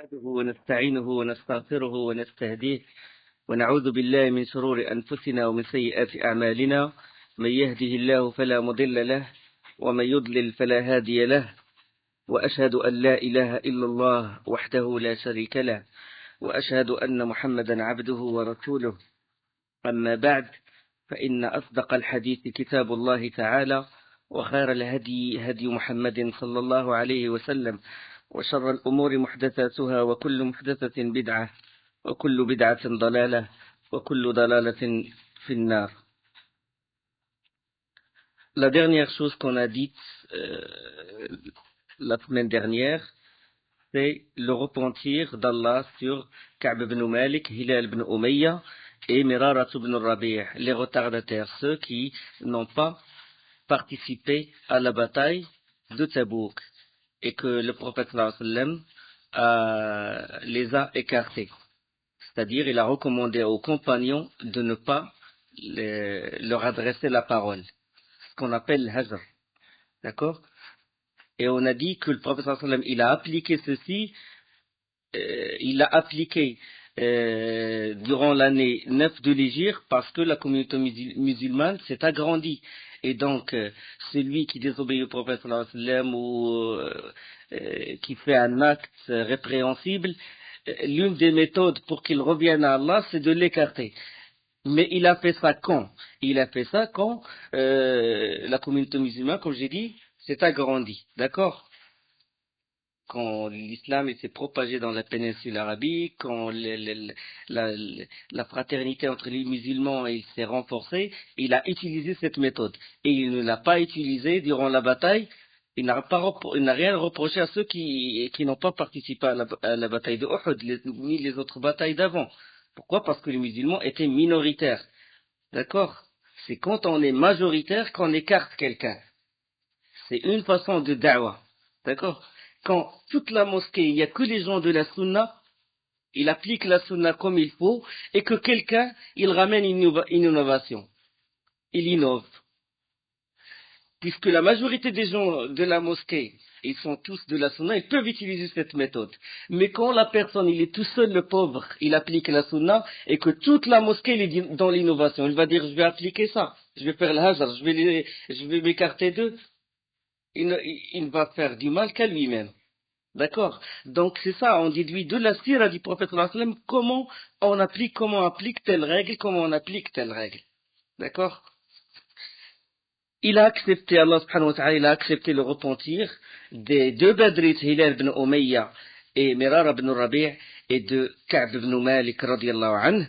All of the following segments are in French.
نحمده ونستعينه ونستغفره ونستهديه ونعوذ بالله من شرور أنفسنا ومن سيئات أعمالنا. من يهده الله فلا مضل له ومن يضلل فلا هادي له، وأشهد أن لا إله إلا الله وحده لا شريك له، وأشهد أن محمدا عبده ورسوله. أما بعد، فإن أصدق الحديث كتاب الله تعالى، وخير الهدي هدي محمد صلى الله عليه وسلم، وشر الأمور محدثاتها، وكل محدثة بدعة، وكل بدعة ضلالة، وكل ضلالة في النار. La dernière chose qu'on a dite la semaine dernière, c'est le repentir d'Allah sur Ka'b ibn Malik, Hilal ibn Umayya et Mirara ibn Rabi', les retardataires, ceux qui n'ont pas participé à la bataille de Tabouk, et que le prophète sallallahu alayhi wa sallam les a écartés. C'est-à-dire, il a recommandé aux compagnons de ne pas leur adresser la parole, ce qu'on appelle hajr. D'accord? Et on a dit que le prophète sallallahu alayhi wa sallam, il a appliqué ceci, il l'a appliqué durant l'année 9 de l'Hégire, parce que la communauté musulmane s'est agrandie. Et donc, celui qui désobéit au prophète sallallahu alayhi wa sallam ou qui fait un acte répréhensible, l'une des méthodes pour qu'il revienne à Allah, c'est de l'écarter. Mais il a fait ça quand? Il a fait ça quand la communauté musulmane, comme j'ai dit, s'est agrandie. D'accord? Quand l'islam s'est propagé dans la péninsule arabique, quand la fraternité entre les musulmans s'est renforcée, il a utilisé cette méthode. Et il ne l'a pas utilisée durant la bataille. Il n'a rien reproché à ceux qui n'ont pas participé à la bataille de Uhud, ni les autres batailles d'avant. Pourquoi? Parce que les musulmans étaient minoritaires. D'accord? C'est quand on est majoritaire qu'on écarte quelqu'un. C'est une façon de da'wah. D'accord? Quand toute la mosquée, il n'y a que les gens de la sunna, il applique la sunna comme il faut, et que quelqu'un, il ramène une innovation. Il innove. Puisque la majorité des gens de la mosquée, ils sont tous de la sunna, ils peuvent utiliser cette méthode. Mais quand la personne, il est tout seul, le pauvre, il applique la sunna, et que toute la mosquée, il est dans l'innovation, il va dire, je vais appliquer ça, je vais faire le hajr, je vais m'écarter d'eux. Il ne va faire du mal qu'à lui-même. D'accord? Donc c'est ça, on déduit de la sira du prophète sallallahu alayhi wa sallam comment on applique telle règle, comment on applique telle règle. D'accord? Il a accepté, Allah subhanahu wa ta'ala, il a accepté le repentir des deux Badrites, Hilal ibn Umayya et Mirar ibn Rabi' et de Ka'b ibn Malik radiyallahu anhu.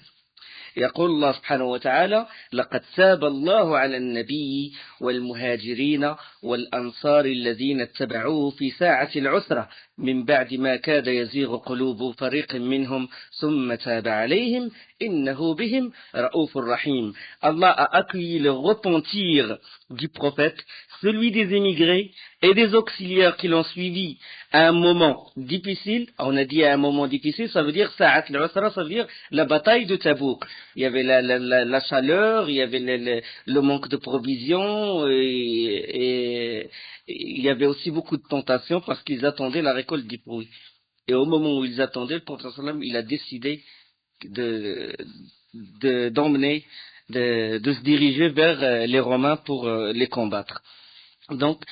يقول الله سبحانه وتعالى: لقد تاب الله على النبي والمهاجرين والأنصار الذين اتبعوه في ساعة العسرة من بعد ما كاد يزيغ قلوب فريق منهم ثم تاب عليهم إنه بهم رؤوف رحيم. Allah a accueilli le repentir du prophète, celui des émigrés et des auxiliaires qui l'ont suivi à un moment difficile. On a dit à un moment difficile, ça veut dire Sa'at al-Usra, ça veut dire la bataille de Tabouk. Il y avait la chaleur, il y avait le manque de provisions, et il y avait aussi beaucoup de tentations parce qu'ils attendaient la récolte du fruit. Et au moment où ils attendaient, le prophète sallam, il a décidé de se diriger vers les Romains pour les combattre. Donc,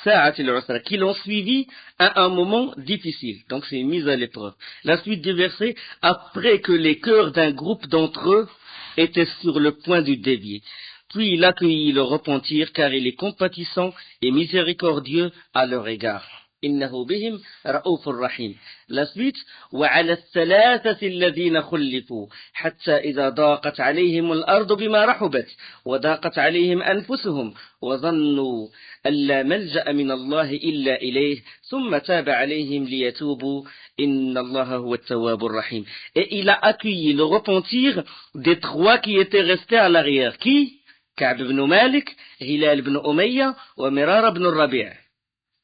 Sa'at al-Usra, qui l'ont suivi à un moment difficile. Donc, c'est une mise à l'épreuve. La suite du verset: après que les cœurs d'un groupe d'entre eux étaient sur le point de dévier. Puis il accueillit le repentir, car il est compatissant et miséricordieux à leur égard. إنه بهم رؤوف رحيم. La suite: وعلى الثلاثة الذين خلفوا حتى إذا ضاقت عليهم الأرض بما رحبت وضاقت عليهم أنفسهم وظنوا أن لا ملجأ من الله إلا إليه ثم تاب عليهم ليتوبوا إن الله هو التواب الرحيم. Et il a accueilli le repentir des trois qui étaient restés à l'arrière. Qui? Ka'b ibn Malik, Hilal ibn Umayya et Mirar ibn Rabi'.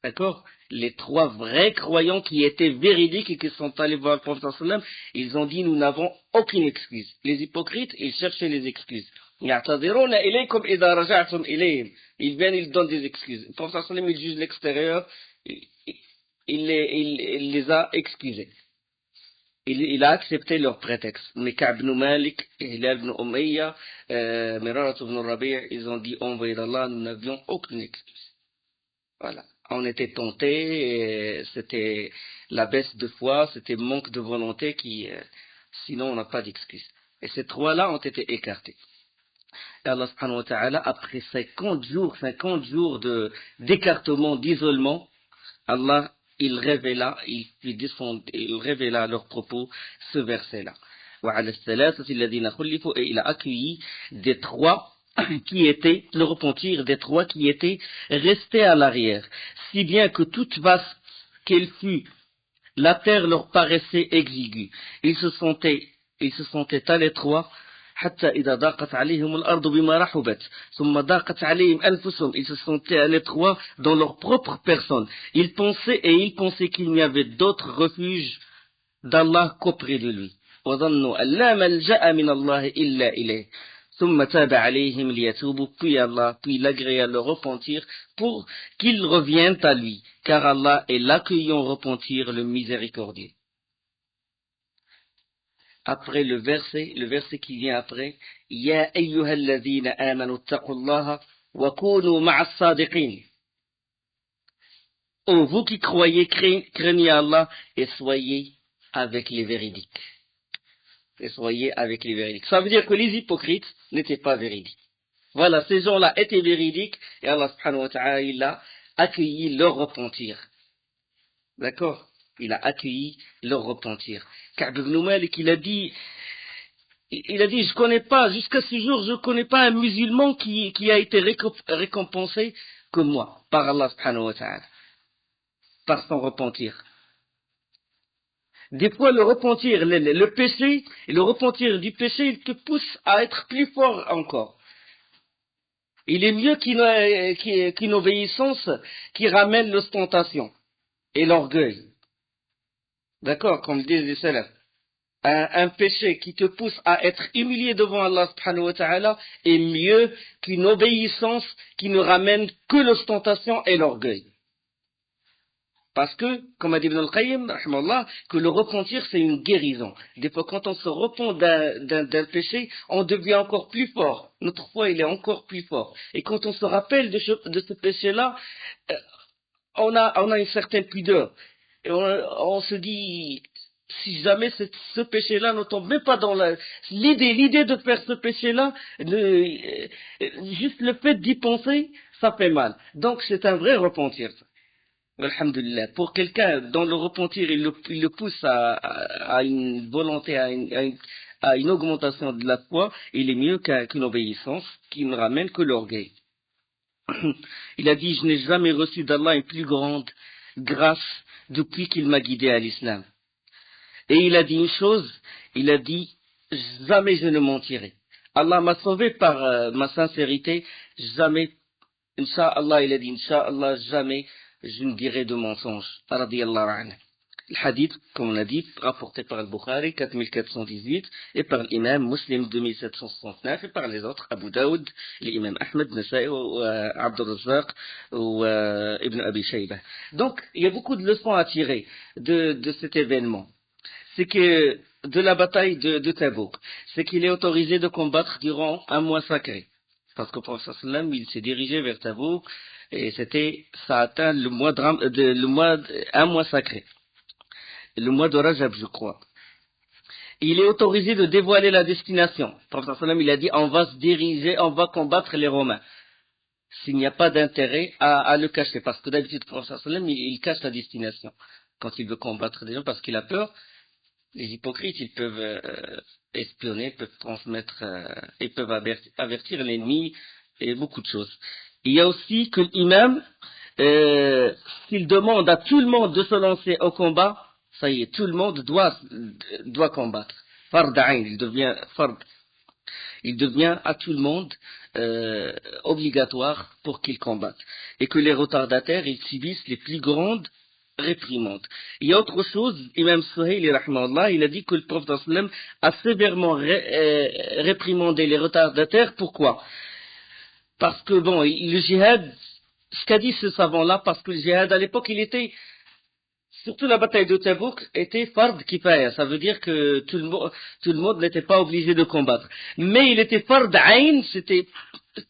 D'accord? Les trois vrais croyants qui étaient véridiques et qui sont allés voir le prophète sallallahu alayhi wa sallam, ils ont dit: nous n'avons aucune excuse. Les hypocrites, ils cherchaient les excuses. Ils viennent, ils donnent des excuses. Le prophète sallallahu alayhi wa sallam, il juge l'extérieur, il les a excusés. il a accepté leur prétexte. Mais Ka'b ibn Malik, Hilal ibn Umayya, Mirarat ibn Rabi', ils ont dit, envoyé d'Allah, nous n'avions aucune excuse. Voilà. On était tentés, c'était la baisse de foi, c'était manque de volonté sinon on n'a pas d'excuse. Et ces trois-là ont été écartés. Et Allah subhanahu wa ta'ala, après 50 jours d'écartement, d'isolement, Allah, il révéla à leur propos ce verset-là. Et il a accueilli des trois qui étaient, le repentir des trois qui étaient restés à l'arrière, si bien que toute vaste qu'elle fût, la terre leur paraissait exiguë. Ils se sentaient à l'étroit, حتى إذا ضاقت عليهم الأرض بما رحبت ثم ضاقت عليهم أنفسهم. Ils se sentaient à l'étroit dans leur propre personne. Ils pensaient qu'il n'y avait d'autre refuge d'Allah qu'auprès de lui. وظنوا أن لا ملجأ من الله إلا إليه ثم تاب عليهم ليتوبوا. Puis l'agréa le repentir pour qu'ils reviennent à lui, car Allah est l'accueillant repentir, le miséricordieux. Après le verset qui vient après, Ya ayyuhalladhina amanu taqullaha wa kunu ma'as sadiqin. Oh, vous qui croyez, craignez Allah et soyez avec les véridiques. Ça veut dire que les hypocrites n'étaient pas véridiques. Voilà, ces gens-là étaient véridiques et Allah subhanahu wa ta'ala, il a accueilli leur repentir. D'accord? Il a accueilli leur repentir. Ka'b ibn Malik, il a dit, je connais pas, jusqu'à ce jour, je connais pas un musulman qui a été récompensé comme moi, par Allah subhanahu wa ta'ala, par son repentir. Des fois, le repentir, le péché, et le repentir du péché, il te pousse à être plus fort encore. Il est mieux qu'une obéissance qui ramène l'ostentation et l'orgueil. D'accord, comme disent les salafs. Un péché qui te pousse à être humilié devant Allah subhanahu wa ta'ala est mieux qu'une obéissance qui ne ramène que l'ostentation et l'orgueil. Parce que, comme a dit Ibn al-Qayyim, que le repentir c'est une guérison. Des fois, quand on se repent d'un péché, on devient encore plus fort. Notre foi, il est encore plus fort. Et quand on se rappelle de ce péché-là, on a une certaine pudeur. Et on se dit, si jamais ce péché-là ne tombe même pas dans l'idée de faire ce péché-là, juste le fait d'y penser, ça fait mal. Donc c'est un vrai repentir. Alhamdulillah. Pour quelqu'un dont le repentir, il le pousse à une volonté, à une augmentation de la foi, il est mieux qu'une obéissance qui ne ramène que l'orgueil. Il a dit, je n'ai jamais reçu d'Allah une plus grande grâce depuis qu'il m'a guidé à l'islam. Et il a dit une chose, il a dit, jamais je ne mentirai. Allah m'a sauvé par ma sincérité, jamais, Inch'Allah, il a dit, Inch'Allah, jamais je ne dirai de mensonge. Radiyallahu anhu. Le hadith, comme on l'a dit, rapporté par le Bukhari, 4418, et par l'imam Muslim, 2769, et par les autres, Abu Daoud, l'imam Ahmed, Nasa'i, Abdul Razzaq, ou Ibn Abi Shayba. Donc, il y a beaucoup de leçons à tirer de cet événement. C'est que, de la bataille de Tabouk, c'est qu'il est autorisé de combattre durant un mois sacré. Parce que le prophète sallam, il s'est dirigé vers Tabouk, et ça atteint un mois sacré. Le mois de Rajab, je crois. Il est autorisé de dévoiler la destination. Le prophète sallam, il a dit, on va se diriger, on va combattre les Romains. S'il n'y a pas d'intérêt à le cacher, parce que d'habitude, le prophète sallam, il cache la destination quand il veut combattre des gens, parce qu'il a peur. Les hypocrites, ils peuvent espionner, ils peuvent transmettre, ils peuvent avertir l'ennemi et beaucoup de choses. Il y a aussi que l'imam, s'il demande à tout le monde de se lancer au combat, ça y est, tout le monde doit combattre. Fard ayn, il devient à tout le monde obligatoire pour qu'il combatte. Et que les retardataires, ils subissent les plus grandes réprimandes. Il y a autre chose, Imam Suhaili, rahimahullah, il a dit que le prophète sallam a sévèrement réprimandé les retardataires. Pourquoi? Parce que bon, le djihad, ce qu'a dit ce savant-là, parce que le djihad à l'époque, Surtout la bataille de Tabouk était fard kifaya, ça veut dire que tout le monde n'était pas obligé de combattre. Mais il était fard ayn, c'était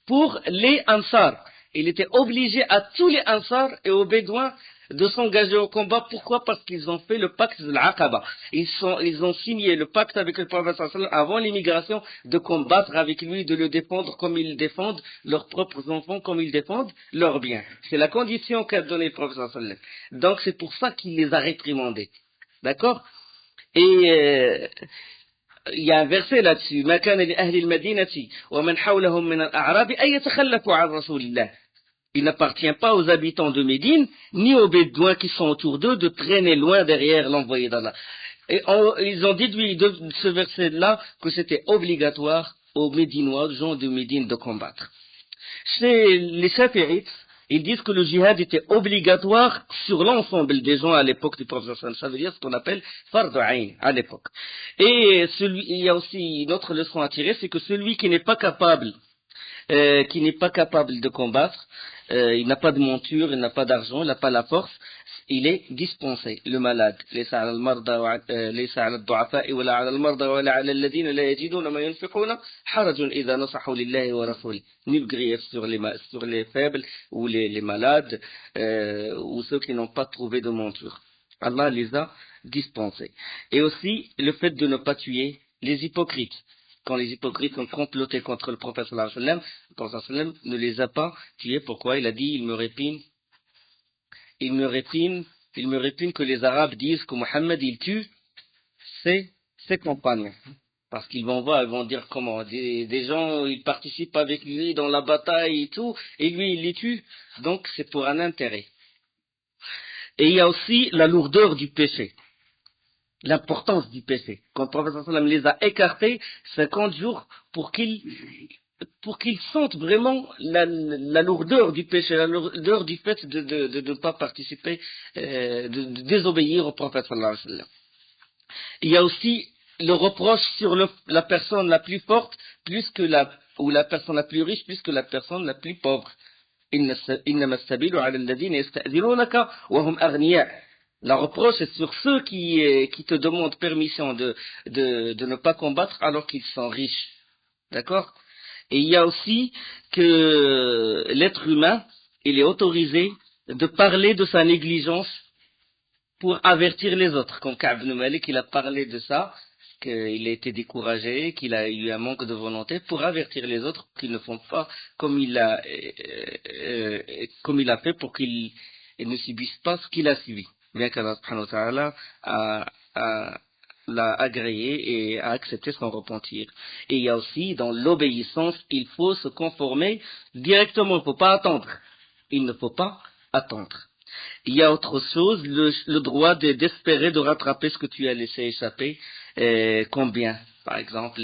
pour les Ansar. Il était obligé à tous les Ansar et aux Bédouins de s'engager au combat. Pourquoi? Parce qu'ils ont fait le pacte de l'Aqaba. Ils ont signé le pacte avec le prophète sallallahu alayhi wa sallam avant l'immigration de combattre avec lui, de le défendre comme ils défendent leurs propres enfants, comme ils défendent leurs biens. C'est la condition qu'a donnée le prophète sallallahu alayhi wa sallam. Donc c'est pour ça qu'il les a réprimandés. D'accord? Et il y a un verset là-dessus. ما كان لأهل المدينة ومن حولهم من الأعراب أن يتخلفوا عن رسول الله. Il n'appartient pas aux habitants de Médine, ni aux Bédouins qui sont autour d'eux, de traîner loin derrière l'envoyé d'Allah. Et ils ont déduit de ce verset-là que c'était obligatoire aux Médinois, aux gens de Médine, de combattre. Chez les Shafi'ites, ils disent que le djihad était obligatoire sur l'ensemble des gens à l'époque du prophète. Ça veut dire ce qu'on appelle fard ayn à l'époque. Et il y a aussi une autre leçon à tirer, c'est que celui qui n'est pas capable de combattre, il n'a pas de monture, il n'a pas d'argent, il n'a pas la force, il est dispensé, le malade. ليس على الضعفاء ولا على المرضى ولا على الذين لا يجدون ما ينفقون حرج إذا نصحوا لله ورسوله. Nul grief sur les faibles ou les malades ou ceux qui n'ont pas trouvé de monture. Allah les a dispensés. Et aussi le fait de ne pas tuer les hypocrites. Quand les hypocrites ont comploté contre le prophète sallallahu alayhi wa sallam, le prophète sallallahu alayhi wa sallam ne les a pas tués. Pourquoi? Il a dit, il me répine que les Arabes disent que Mohammed, il tue ses compagnons. Parce qu'ils vont voir, ils vont dire comment, des gens, ils participent avec lui dans la bataille et tout, et lui, il les tue. Donc, c'est pour un intérêt. Et il y a aussi la lourdeur du péché. L'importance du péché. Quand le prophète sallallahu alayhi wa sallam les a écartés 50 jours pour qu'ils sentent vraiment la lourdeur du péché, la lourdeur du fait de ne pas participer, de désobéir au prophète sallallahu alayhi wa sallam. Il y a aussi le reproche sur la personne la plus forte ou la personne la plus riche plus que la personne la plus pauvre. إنما السبيل على الذين يستأذنونك وهم أغنياء. La reproche est sur ceux qui te demandent permission de ne pas combattre alors qu'ils sont riches. D'accord? Et il y a aussi que l'être humain, il est autorisé de parler de sa négligence pour avertir les autres. Comme Ka'b ibn Malik, il a parlé de ça, qu'il a été découragé, qu'il a eu un manque de volonté, pour avertir les autres qu'ils ne font pas comme il a fait pour qu'ils ne subissent pas ce qu'il a subi. Bien qu'Allah subhanahu wa ta'ala l'a agréé et a accepté son repentir. Et il y a aussi, dans l'obéissance, il faut se conformer directement, il ne faut pas attendre. Il ne faut pas attendre. Il y a autre chose, le droit d'espérer de rattraper ce que tu as laissé échapper. Combien? Par exemple,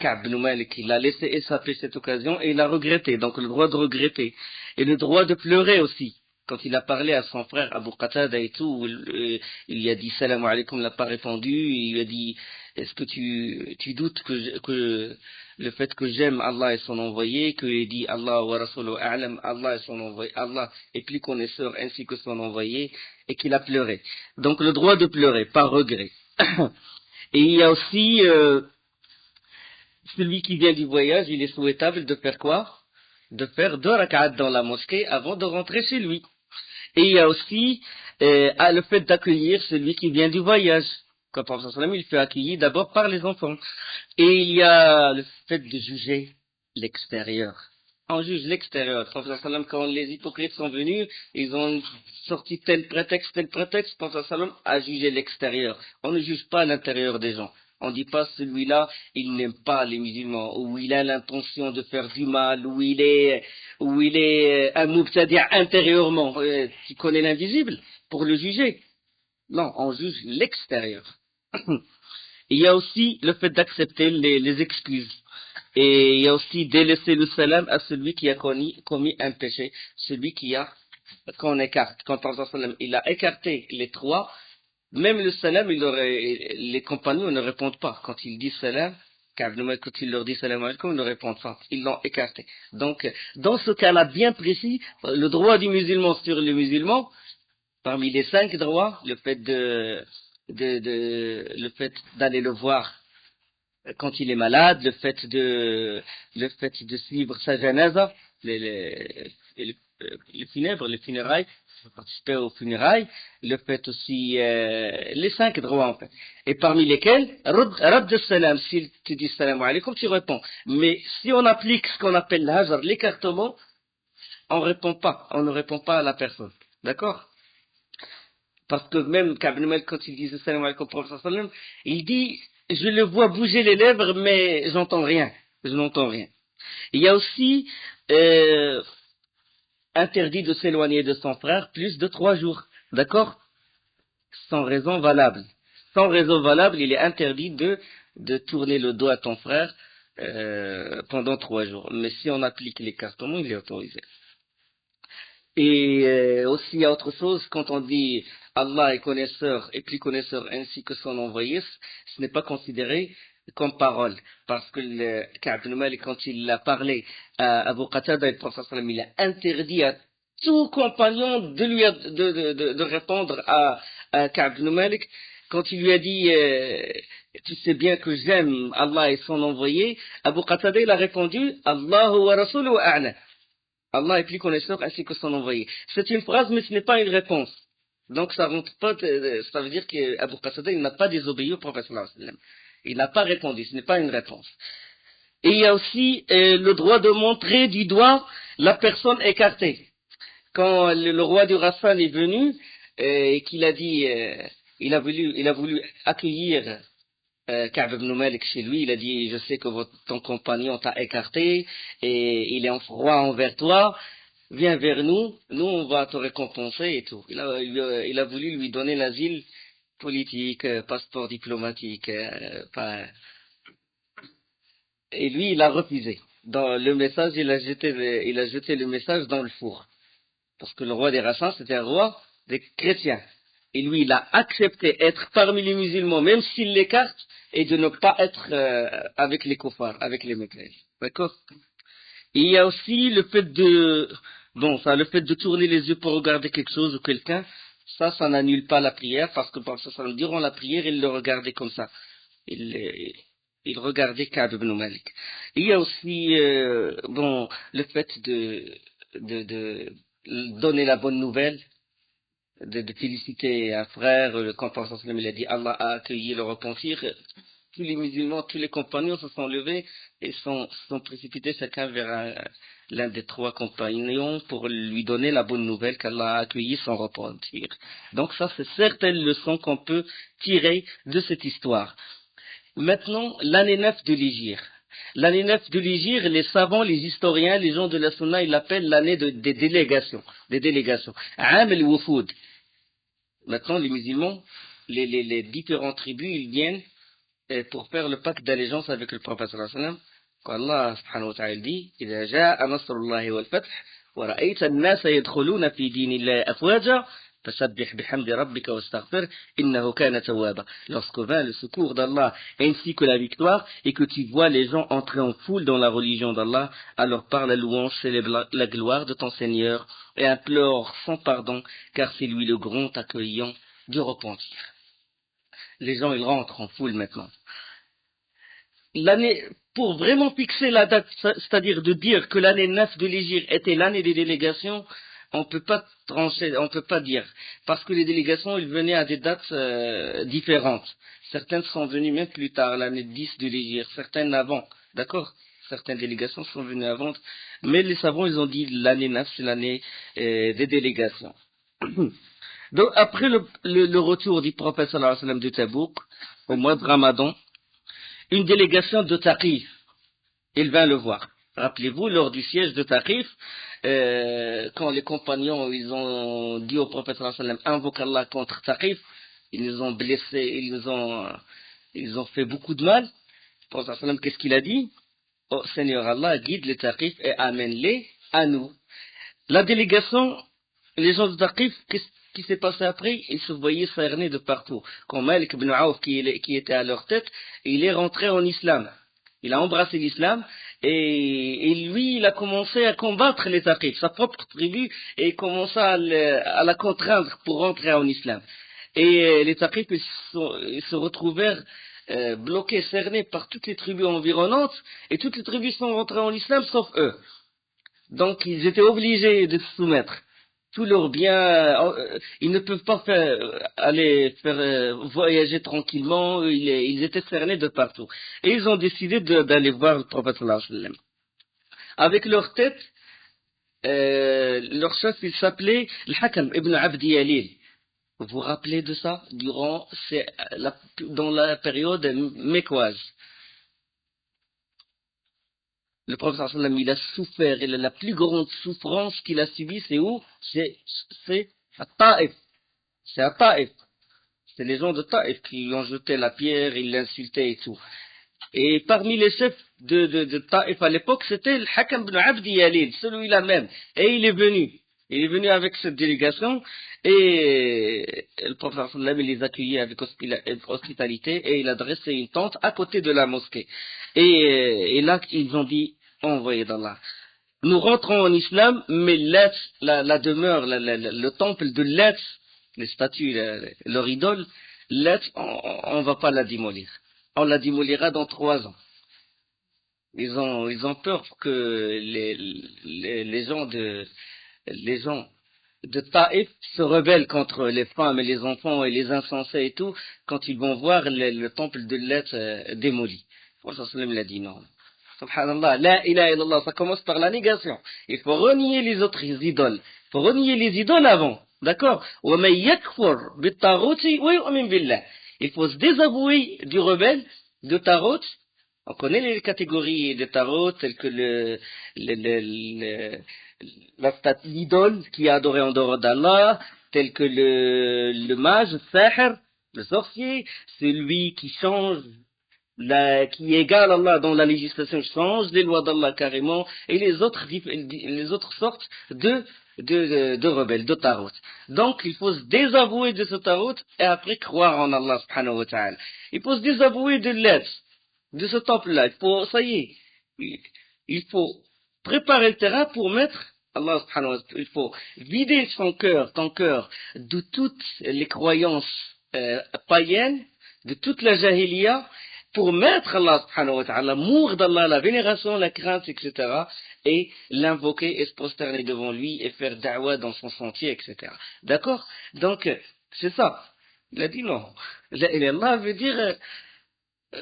Ka'b ibn Malik, il a laissé échapper cette occasion et il a regretté. Donc le droit de regretter. Et le droit de pleurer aussi. Quand il a parlé à son frère Abu Qatada et tout, il lui a dit salam alaykoum, il n'a pas répondu, il lui a dit est-ce que tu doutes que le fait que j'aime Allah et son envoyé, que il dit Allah wa rasuluhu a'lam, Allah et son envoyé, Allah est plus connaisseur ainsi que son envoyé, et qu'il a pleuré. Donc le droit de pleurer, par regret. Et il y a aussi celui qui vient du voyage, il est souhaitable de faire quoi? De faire 2 rak'at dans la mosquée avant de rentrer chez lui. Et il y a aussi le fait d'accueillir celui qui vient du voyage. Quand le prophète sallallahu alayhi wa sallam, il fait accueillir d'abord par les enfants. Et il y a le fait de juger l'extérieur. On juge l'extérieur. Le prophète sallallahu alayhi wa sallam, quand les hypocrites sont venus, ils ont sorti tel prétexte, le prophète sallallahu alayhi wa sallam a jugé l'extérieur. On ne juge pas l'intérieur des gens. On ne dit pas celui-là, il n'aime pas les musulmans, ou il a l'intention de faire du mal, ou il est un mubtadi' intérieurement. Tu connais l'invisible pour le juger. Non, on juge l'extérieur. Il y a aussi le fait d'accepter les excuses. Et il y a aussi délaisser le salam à celui qui a commis un péché, celui qu'on écarte. Quand le prophète sallam il a écarté les 3, même le salam, les compagnons ne répondent pas. Quand ils disent salam, quand il leur dit salam alaikum, ils ne répondent pas. Ils l'ont écarté. Donc, dans ce cas-là bien précis, le droit du musulman sur le musulman, Parmi les 5 droits, le fait d'aller le voir quand il est malade, le fait de suivre sa janaza, les funérailles, participer aux funérailles, le fait aussi, les 5 droits en fait. Et parmi lesquels, Radd salam, s'il te dit salam alaykoum, tu réponds. Mais si on applique ce qu'on appelle l'hajar, l'écartement, on ne répond pas à la personne. D'accord? Parce que même Ka'b ibn Malik, quand il dit salam alaykoum, prophète sallam, il dit, je le vois bouger les lèvres, mais j'entends rien. Je n'entends rien. Il y a aussi, interdit de s'éloigner de son frère plus de 3 jours. D'accord? Sans raison valable. Sans raison valable, il est interdit de tourner le dos à ton frère pendant 3 jours. Mais si on applique l'écartement, il est autorisé. Et aussi, il y a autre chose, quand on dit Allah est connaisseur et plus connaisseur ainsi que son envoyé, ce n'est pas considéré comme parole. Parce que le Ka'b ibn Malik, quand il a parlé à Abu Qatada, le prophète sallam, il a interdit à tout compagnon de répondre à Ka'b ibn Malik. Quand il lui a dit tu sais bien que j'aime Allah et son envoyé, Abu Qatada il a répondu Allahu wa rasuluhu a'lam. Allah est plus connaisseur ainsi que son envoyé. C'est une phrase, mais ce n'est pas une réponse. Donc ça rentre pas, ça veut dire qu'Abu Qatada, il n'a pas désobéi au prophète sallallahu alayhi wa sallam. Il n'a pas répondu, ce n'est pas une réponse. Et il y a aussi le droit de montrer du doigt la personne écartée. Quand le roi du Rassan est venu et qu'il a dit, il a voulu accueillir Ka'b ibn Malik chez lui, il a dit, je sais que ton compagnon t'a écarté et il est en froid envers toi, viens vers nous, on va te récompenser et tout. Il a voulu lui donner l'asile politique, passeport diplomatique, et lui il a refusé. Dans le message, il a jeté le message dans le four. Parce que le roi des Rassans, c'était un roi des chrétiens. Et lui, il a accepté être parmi les musulmans, même s'il l'écarte, et de ne pas être avec les koufars, avec les mécréants. D'accord? Et il y a aussi le fait le fait de tourner les yeux pour regarder quelque chose ou quelqu'un, ça n'annule pas la prière, parce que durant la prière, il le regardait comme ça. Il regardait Ka'b ibn Malik. Il y a aussi, le fait de donner la bonne nouvelle, de féliciter un frère, quand le prophète il a dit Allah a accueilli le repentir, tous les musulmans, tous les compagnons se sont levés et sont précipités chacun vers l'un des 3 compagnons pour lui donner la bonne nouvelle qu'Allah a accueilli son repentir. Donc ça, c'est certaines leçons qu'on peut tirer de cette histoire. Maintenant, l'année 9 de l'Hégire. L'année 9 de l'Hégire, les savants, les historiens, les gens de la Sunna, ils l'appellent l'année des délégations. Des délégations. Aam al-Wufoud. Maintenant, les musulmans, les différentes tribus, ils viennent pour faire le pacte d'allégeance avec le prophète sallallahu alayhi wa sallam. Quand Allah subhanahu wa ta'ala dit إذا جاء نصر الله والفتح ورأيت الناس يدخلون في دين الله أفواجا فسبح بحمد ربك واستغفر إنه كان توابا. Lorsque vint le secours d'Allah ainsi que la victoire et que tu vois les gens entrer en foule dans la religion d'Allah, alors par la louange célèbre la gloire de ton Seigneur et implore son pardon car c'est lui le grand accueillant du repentir. Les gens, ils rentrent en foule maintenant. Pour vraiment fixer la date, c'est-à-dire de dire que l'année 9 de l'Hégire était l'année des délégations, on peut pas trancher, on peut pas dire. Parce que les délégations, ils venaient à des dates différentes. Certaines sont venues même plus tard, l'année 10 de l'Hégire, certaines avant. D'accord? Certaines délégations sont venues avant. Mais les savants, ils ont dit l'année 9, c'est l'année des délégations. Donc, après le retour du prophète sallallahu alayhi wa sallam de Tabouk, au mois de Ramadan, une délégation de Taqif, il vint le voir. Rappelez-vous, lors du siège de Taqif, quand les compagnons, ils ont dit au prophète sallallahu alayhi wa sallam, invoque Allah contre Taqif, ils nous ont blessés, ils ont fait beaucoup de mal. Le prophète sallallahu alayhi wa sallam, qu'est-ce qu'il a dit? Oh Seigneur Allah, guide les Taqif et amène-les à nous. La délégation, les gens de Taqif, qu'est-ce qui s'est passé après? Ils se voyaient cerner de partout. Quand Malik ibn Auf, qui était à leur tête, il est rentré en islam. Il a embrassé l'islam et lui, il a commencé à combattre les Taqifs, sa propre tribu, et commença à la contraindre pour rentrer en islam. Et les Taqifs, ils se retrouvèrent bloqués, cernés par toutes les tribus environnantes, et toutes les tribus sont rentrées en islam sauf eux. Donc ils étaient obligés de se soumettre. Tous leurs biens, ils ne peuvent pas aller faire voyager tranquillement, ils étaient cernés de partout. Et ils ont décidé d'aller voir le prophète sallallahu alayhi wa sallam. Avec leur tête, leur chef, il s'appelait Al-Hakam ibn Abdi Yalil. Vous vous rappelez de ça? Dans la période mécoise. Le prophète sallallahu alayhi wa sallam, il a souffert, et la plus grande souffrance qu'il a subie, c'est où? C'est à Taïf. C'est à Taïf. C'est les gens de Taïf qui lui ont jeté la pierre, ils l'insultaient et tout. Et parmi les chefs de Taïf à l'époque, c'était le Hakam ibn Abdi Yalil, celui-là même. Et il est venu. Il est venu avec cette délégation, et le prophète sallallahu alayhi wa sallam, il les accueillit avec hospitalité, et il a dressé une tente à côté de la mosquée. Et là, ils ont dit, envoyé d'Allah, nous rentrons en islam, mais la demeure, le temple de Lat, les statues, leur idole, Lat, on va pas la démolir. On la démolira dans 3 ans. Ils ont peur que les gens de Taïf se rebellent contre les femmes et les enfants et les insensés et tout, quand ils vont voir le temple de Lat démoli. Le prophète sallallahu alayhi wa sallam l'a dit non. Subhanallah, la ilaha illallah, ça commence par la négation. Il faut renier les autres idoles. Il faut renier les idoles avant. D'accord? وَمَن يَكْفُرْ بِالطَّاغُوتِ وَيُؤْمِنْ بِاللَّهِ. Il faut se désavouer du rebelle, de Tarot. On connaît les catégories de Tarot, telles que l'idole qui est adorée en dehors d'Allah, tel que le mage, le sahir, le sorcier, celui qui change, qui égale Allah dans la législation, change les lois d'Allah carrément, et les autres sortes de rebelles, de Tarot. Donc il faut se désavouer de ce Tarot et après croire en Allah subhanahu wa ta'ala. Il faut se désavouer de l'être, de ce temple-là. Il faut préparer le terrain pour mettre Allah subhanahu wa ta'ala. Il faut vider ton cœur, de toutes les croyances païennes, de toute la jahiliya, pour mettre Allah subhanahu wa ta'ala, l'amour d'Allah, la vénération, la crainte, etc., et l'invoquer et se prosterner devant lui et faire da'wah dans son sentier, etc. D'accord? Donc, c'est ça. Il a dit non. Allah veut dire,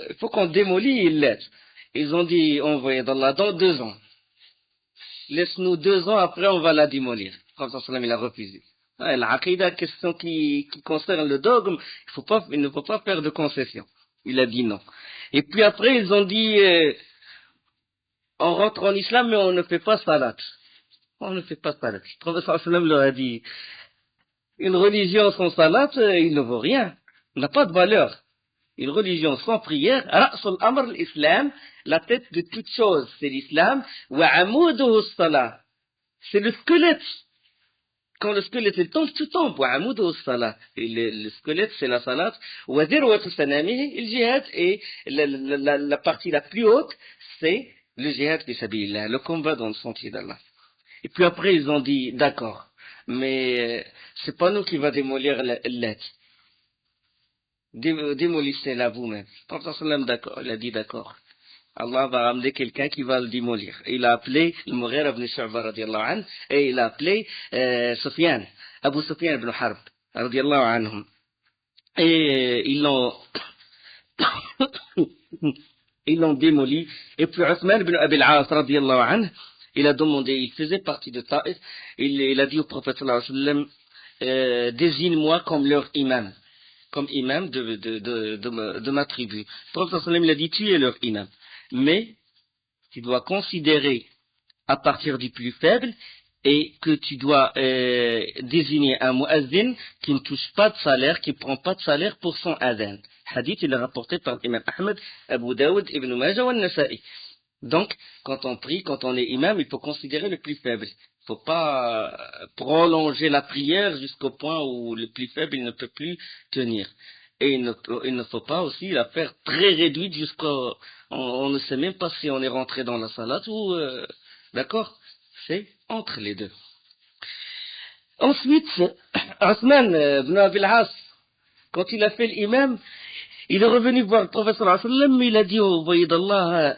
il faut qu'on démolit l'être. Ils ont dit, envoyé d'Allah dans 2 ans. Laisse-nous 2 ans, après on va la démolir. Le prophète sallam, il a refusé. L'aqidah, question qui concerne le dogme, il ne faut pas faire de concession. Il a dit non. Et puis après, ils ont dit, on rentre en islam, mais on ne fait pas salat. On ne fait pas salat. Le prophète sallam leur a dit, une religion sans salat, il ne vaut rien. Il n'a pas de valeur. Une religion sans prière, ra'sul amr l'islam, la tête de toute chose, c'est l'islam, wa amouduhu salat. C'est le squelette. Quand le squelette il tombe, tout tombe. Wa amouduhu salat. Le squelette, c'est la salat. Wa dirwatu sanamihi, le jihad, et la partie la plus haute, c'est le jihad fi sabilillah, le combat dans le sentier d'Allah. Et puis après, ils ont dit, d'accord, mais c'est pas nous qui va démolir l'être. Démolissez-la vous-même. Le prophète sallam, d'accord, il a dit d'accord. Allah va ramener quelqu'un qui va le démolir. Il a appelé le Mughira ibn Shu'ba radiyallahu anhu, et il a appelé Sufyan, Abu Sufyan ibn Harb radiyallahu anhum. Et ils l'ont démoli. Et puis Uthman ibn Abi al-As radiyallahu anhu, il a demandé, il faisait partie de Taïf, il a dit au prophète sallallahu alayhi wa sallam, désigne-moi comme leur imam. Comme imam de ma tribu. Le prophète sallam, il a dit, tu es leur imam. Mais, tu dois considérer à partir du plus faible, et que tu dois désigner un muazzin qui ne touche pas de salaire, qui ne prend pas de salaire pour son adhan. Hadith, il est rapporté par l'imam Ahmed, Abu Daoud, Ibn Majah wa Nasa'i. Donc, quand on prie, quand on est imam, il faut considérer le plus faible. Il ne faut pas prolonger la prière jusqu'au point où le plus faible il ne peut plus tenir. Et il ne faut pas aussi la faire très réduite jusqu'au... On ne sait même pas si on est rentré dans la salade ou... d'accord? C'est entre les deux. Ensuite, Osman ibn Abil As, quand il a fait l'imam, il est revenu voir le prophète sallallahu alayhi wa sallam, mais il a dit au voyez d'Allah,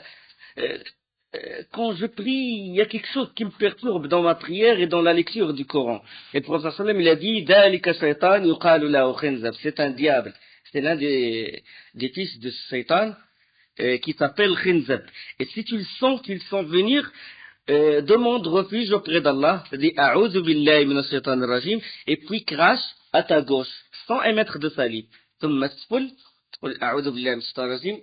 quand je prie, il y a quelque chose qui me perturbe dans ma prière et dans la lecture du Coran. Et le prophète sallallahu alayhi wa sallam, il a dit, Dhalika shaytan yuqalu lahu khinzab, c'est un diable. C'est l'un des fils de Satan qui s'appelle Khinzab. Et si tu le sens venir, demande refuge auprès d'Allah, dis A'udhu billahi minash shaitanir rajim, et puis crache à ta gauche, sans émettre de salive. Thumma tful, A'udhu billahi minash shaitanir rajim,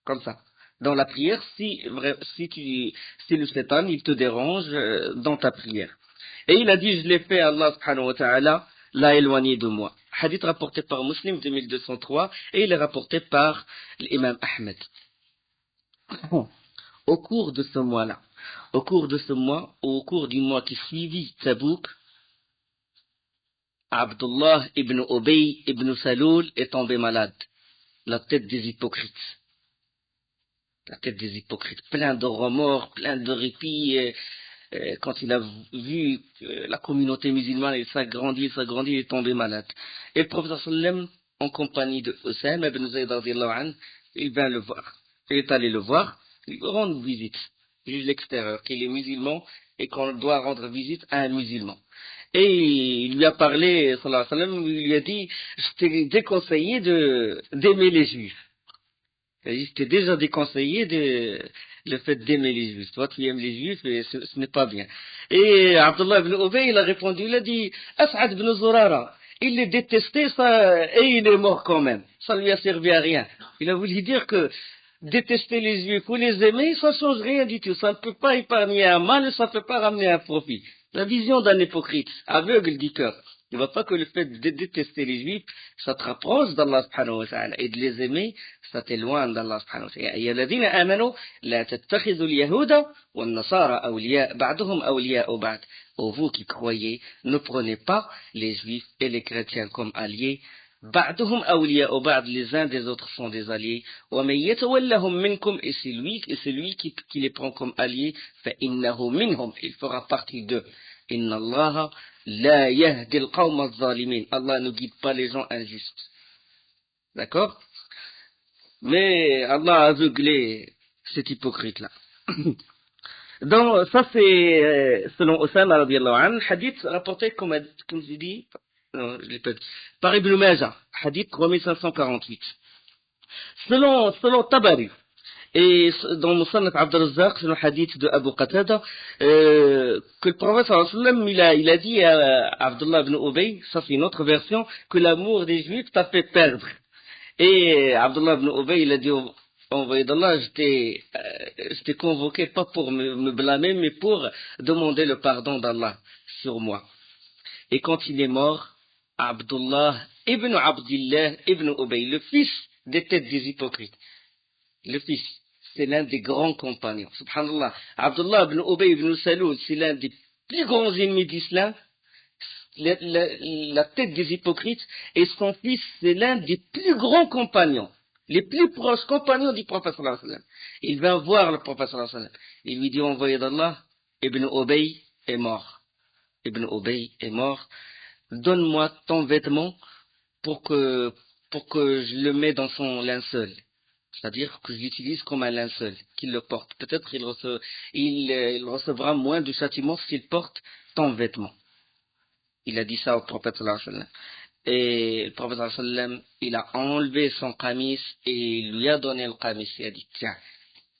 comme ça. Dans la prière, si le Satan, il te dérange dans ta prière. Et il a dit, je l'ai fait, Allah subhanahu wa ta'ala l'a éloigné de moi. Hadith rapporté par Muslim 2203, et il est rapporté par l'imam Ahmed. Au cours de ce mois-là, au cours du mois qui suivit Tabouk, Abdullah ibn Ubay ibn Saloul est tombé malade. La tête des hypocrites. Plein de remords, plein de répit. Quand il a vu la communauté musulmane, il s'agrandit, il est tombé malade. Et le prophète sallam, en compagnie de Hussein ibn Zayd radiyallahu anhu, il vient le voir. Il est allé le voir, il lui rend visite, juge l'extérieur, qu'il est musulman et qu'on doit rendre visite à un musulman. Et il lui a parlé, sallallahu alayhi wa sallam, il lui a dit, je t'ai déconseillé d'aimer les juifs. Je t'ai déjà déconseillé le fait d'aimer les juifs. Toi, tu aimes les juifs et ce n'est pas bien. Et Abdullah ibn Ubay, il a répondu, il a dit, As'ad ibn Zurara, il les détestait, ça, et il est mort quand même. Ça lui a servi à rien. Il a voulu dire que détester les juifs ou les aimer, ça ne change rien du tout. Ça ne peut pas épargner un mal et ça ne peut pas ramener un profit. La vision d'un hypocrite, aveugle du cœur. Il ne voit pas que le fait de détester les juifs, ça te rapproche d'Allah subhanahu wa ta'ala. Et de les aimer, ça t'éloigne d'Allah subhanahu wa ta'ala. Ya alladhina amanu, la tattakhidhu al-yahuda wa an-nasara awliya, ba'duhum awliya'u ba'd. Ô vous qui croyez, ne prenez pas les juifs et les chrétiens comme alliés. Ba'duhum awliya'u ba'd, les uns des autres sont des alliés. Wa man yatawallahum minkum, et c'est lui qui les prend comme alliés, fa innahu minhum, il fera partie d'eux. Inna Allah la yahdi al-qawm al-zalimin. Allah ne guide pas les gens injustes. D'accord? Mais Allah a aveuglé cet hypocrite-là. Donc, ça c'est selon Osama radiyallahu anhu, hadith rapporté comme je dis, non, je l'ai pas dit, par Ibn Majah, hadith 3548. Selon Tabari, et dans Musannaf Abd al-Razzaq, c'est le hadith de Abu Qatada, que le prophète sallallahu alayhi wa sallam, il a dit à Abdullah ibn Ubay, ça c'est une autre version, que l'amour des juifs t'a fait perdre. Et Abdullah ibn Ubay, il a dit, envoyé d'Allah, je t'ai convoqué pas pour me blâmer, mais pour demander le pardon d'Allah sur moi. Et quand il est mort, Abdullah ibn Abdillah ibn Ubay, le fils des têtes des hypocrites, le fils, c'est l'un des grands compagnons. Subhanallah. Abdullah ibn Ubay ibn Saloul, c'est l'un des plus grands ennemis d'Islam, la tête des hypocrites, et son fils, c'est l'un des plus grands compagnons, les plus proches compagnons du prophète sallallahu alayhi wa sallam. Il vient voir le prophète sallallahu alayhi wa sallam. Il lui dit, envoyé d'Allah, Ibn Ubay est mort. Ibn Ubay est mort. Donne-moi ton vêtement pour que je le mette dans son linceul. C'est-à-dire que je l'utilise comme un linceul, qu'il le porte. Peut-être qu'il recevra moins de châtiment s'il porte ton vêtement. Il a dit ça au prophète sallallahu alayhi wa sallam. Et le prophète sallallahu alayhi wa sallam, il a enlevé son qamis et il lui a donné le qamis. Il a dit, tiens,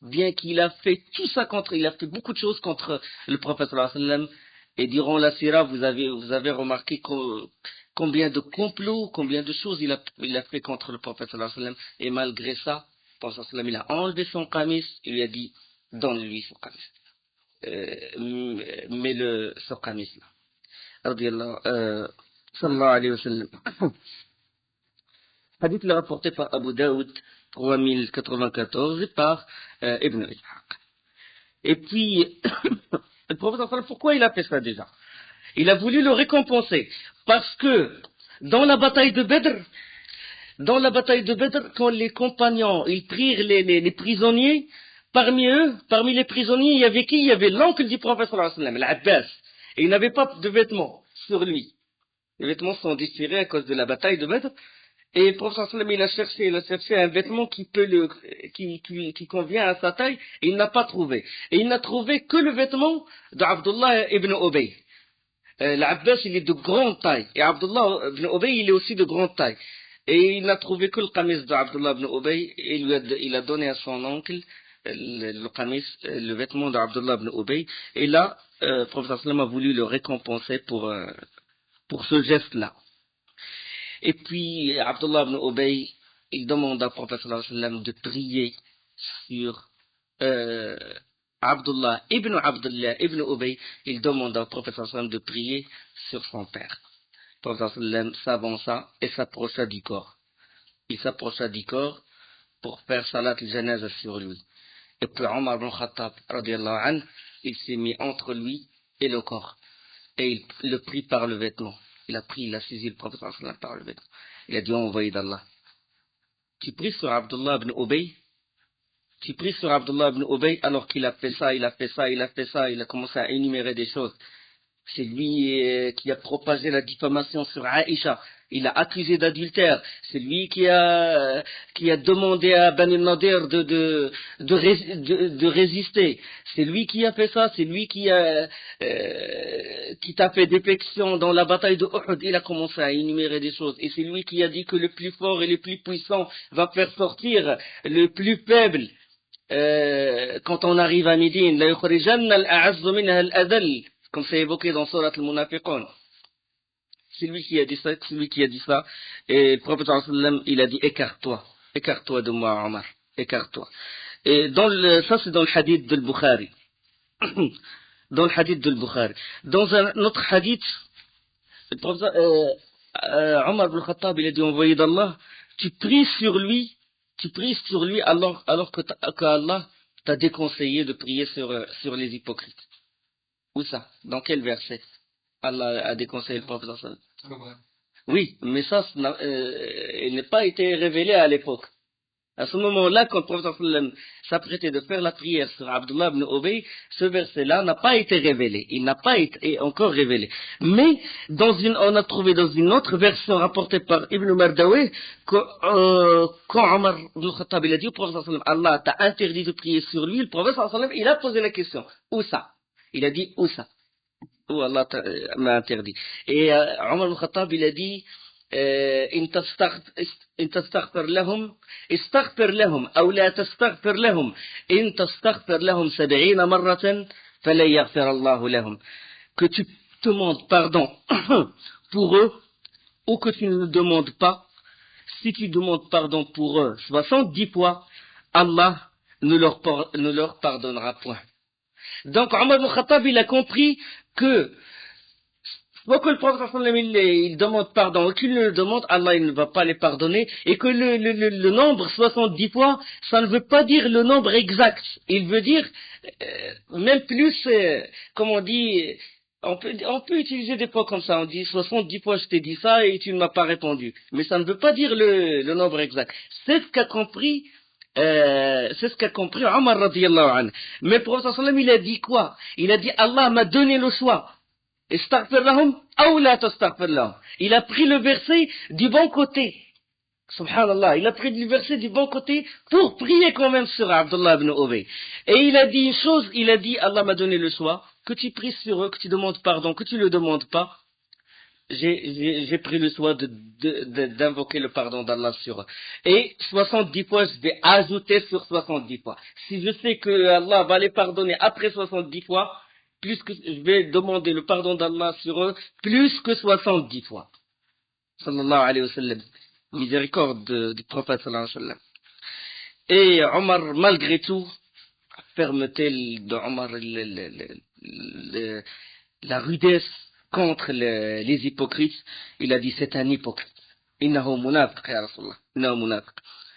bien qu'il a fait tout ça il a fait beaucoup de choses contre le prophète sallallahu alayhi wa sallam. Et durant la sira, vous avez remarqué combien de complots, combien de choses il a fait contre le prophète sallallahu alayhi wa sallam. Et malgré ça, le prophète sallallahu alayhi wa sallam, il a enlevé son qamis, il lui a dit, donne-lui son qamis. Mets-le son qamis là. Sallallahu alayhi wa sallam. Hadith le rapporté par Abu Daoud 3094 et par Ibn Ishaq. Et puis, le prophète, pourquoi il a fait ça déjà? Il a voulu le récompenser. Parce que, dans la bataille de Badr, dans la bataille de Badr, quand les compagnons, ils prirent les prisonniers, parmi les prisonniers, il y avait qui? Il y avait l'oncle du prophète sallallahu alayhi wa sallam, l'Abbas. Et il n'avait pas de vêtements sur lui. Les vêtements sont déchirés à cause de la bataille de Badr. Et le prophète sallallahu alayhi wa sallam, il a cherché un vêtement qui convient à sa taille, et il n'a pas trouvé. Et il n'a trouvé que le vêtement d'Abdullah ibn Ubay. L'Abbas, il est de grande taille. Et Abdullah ibn Ubay, il est aussi de grande taille. Et il n'a trouvé que le qamis d'Abdullah ibn Ubay, et il a donné à son oncle le qamis, le vêtement d'Abdullah ibn Ubay. Et là, le prophète sallam a voulu le récompenser pour ce geste-là. Et puis, Abdullah ibn Ubay, il demande au prophète sallam de prier sur Abdullah ibn Ubay, il demande au prophète sallam de prier sur son père. Le prophète sallam s'avança et s'approcha du corps. Il s'approcha du corps pour faire salat al-janaza sur lui. Et puis Omar ibn Khattab, radiallahu anhu, il s'est mis entre lui et le corps. Et il le prit par le vêtement. Il a saisi le prophète sallam par le vêtement. Il a dit, envoyé d'Allah, tu pries sur Abdullah ibn Ubay? Tu pries sur Abdullah ibn Ubay alors qu'il a fait ça, il a commencé à énumérer des choses. C'est lui qui a propagé la diffamation sur Aïcha. Il a accusé d'adultère. C'est lui qui a demandé à Bani Nadir de résister. C'est lui qui a fait ça. C'est lui qui t'a fait défection dans la bataille de Uhud. Il a commencé à énumérer des choses. Et c'est lui qui a dit que le plus fort et le plus puissant va faire sortir le plus faible. Quand on arrive à Médine, la yukhrijanna al-a'azzu minha al-adall, comme c'est évoqué dans Surat al-Munafiqun. C'est lui qui a dit ça, et le prophète sallam, il a dit, écarte-toi de moi, Omar, écarte-toi. Et ça c'est dans le hadith de Bukhari. Dans le hadith de Bukhari. Dans un autre hadith, le prophète, Omar ibn Khattab, il a dit, envoyé d'Allah, tu pries sur lui alors que Allah t'a déconseillé de prier sur les hypocrites. Où ça? Dans quel verset Allah a déconseillé le prophète sallallahu alayhi wa sallam? Oui, mais ça, il n'a pas été révélé à l'époque. À ce moment-là, quand le prophète sallallahu alayhi wa sallam s'apprêtait de faire la prière sur Abdullah ibn Ubay, ce verset-là n'a pas été révélé. Il n'a pas été encore révélé. Mais, on a trouvé dans une autre version rapportée par Ibn Mardawi, quand Omar ibn Khattab il a dit au prophète sallallahu alayhi wa sallam, Allah t'a interdit de prier sur lui, le prophète sallallahu alayhi wa sallam, il a posé la question. Où ça? Il a dit, où ça? Où Allah m'a interdit. Et Omar ibn Khattab il a dit, إن تستغفر لهم استغفر لهم أو لا تستغفر لهم إن تستغفر لهم 70 مرة فلن يغفر الله لهم. Que tu demandes pardon pour eux ou que tu ne demandes pas. Si tu demandes pardon pour eux 70 fois, Allah ne leur pardonnera point. Donc Omar ibn Khattab il a compris que soit que le prophète il demande pardon, ou qu'il le demande, Allah il ne va pas les pardonner, et que le nombre 70 fois, ça ne veut pas dire le nombre exact. Il veut dire, même plus, comme on dit, on peut utiliser des fois comme ça, on dit 70 fois je t'ai dit ça et tu ne m'as pas répondu. Mais ça ne veut pas dire le nombre exact. C'est ce qu'a compris Omar radiyallahu anhu. Mais le prophète il a dit quoi? Il a dit, Allah m'a donné le choix. Istaghfir lahum ou la tastaghfir lahum. Il a pris le verset du bon côté. Subhanallah, il a pris le verset du bon côté pour prier quand même sur Abdullah ibn Ubay. Et il a dit une chose, il a dit, Allah m'a donné le choix, que tu pries sur eux, que tu demandes pardon, que tu le demandes pas. J'ai pris le choix d'invoquer le pardon d'Allah sur eux. Et 70 fois, je vais ajouter sur 70 fois. Si je sais que Allah va les pardonner après 70 fois, plus que je vais demander le pardon d'Allah sur eux, plus que 70 fois. Sallallahu alayhi wa sallam. Miséricorde du prophète sallallahu alayhi wa sallam. Et Omar, malgré tout, fermeté de Omar, la rudesse contre les hypocrites, il a dit c'est un hypocrite. Innahu munafiq ya Rasulullah. Innahu munafiq.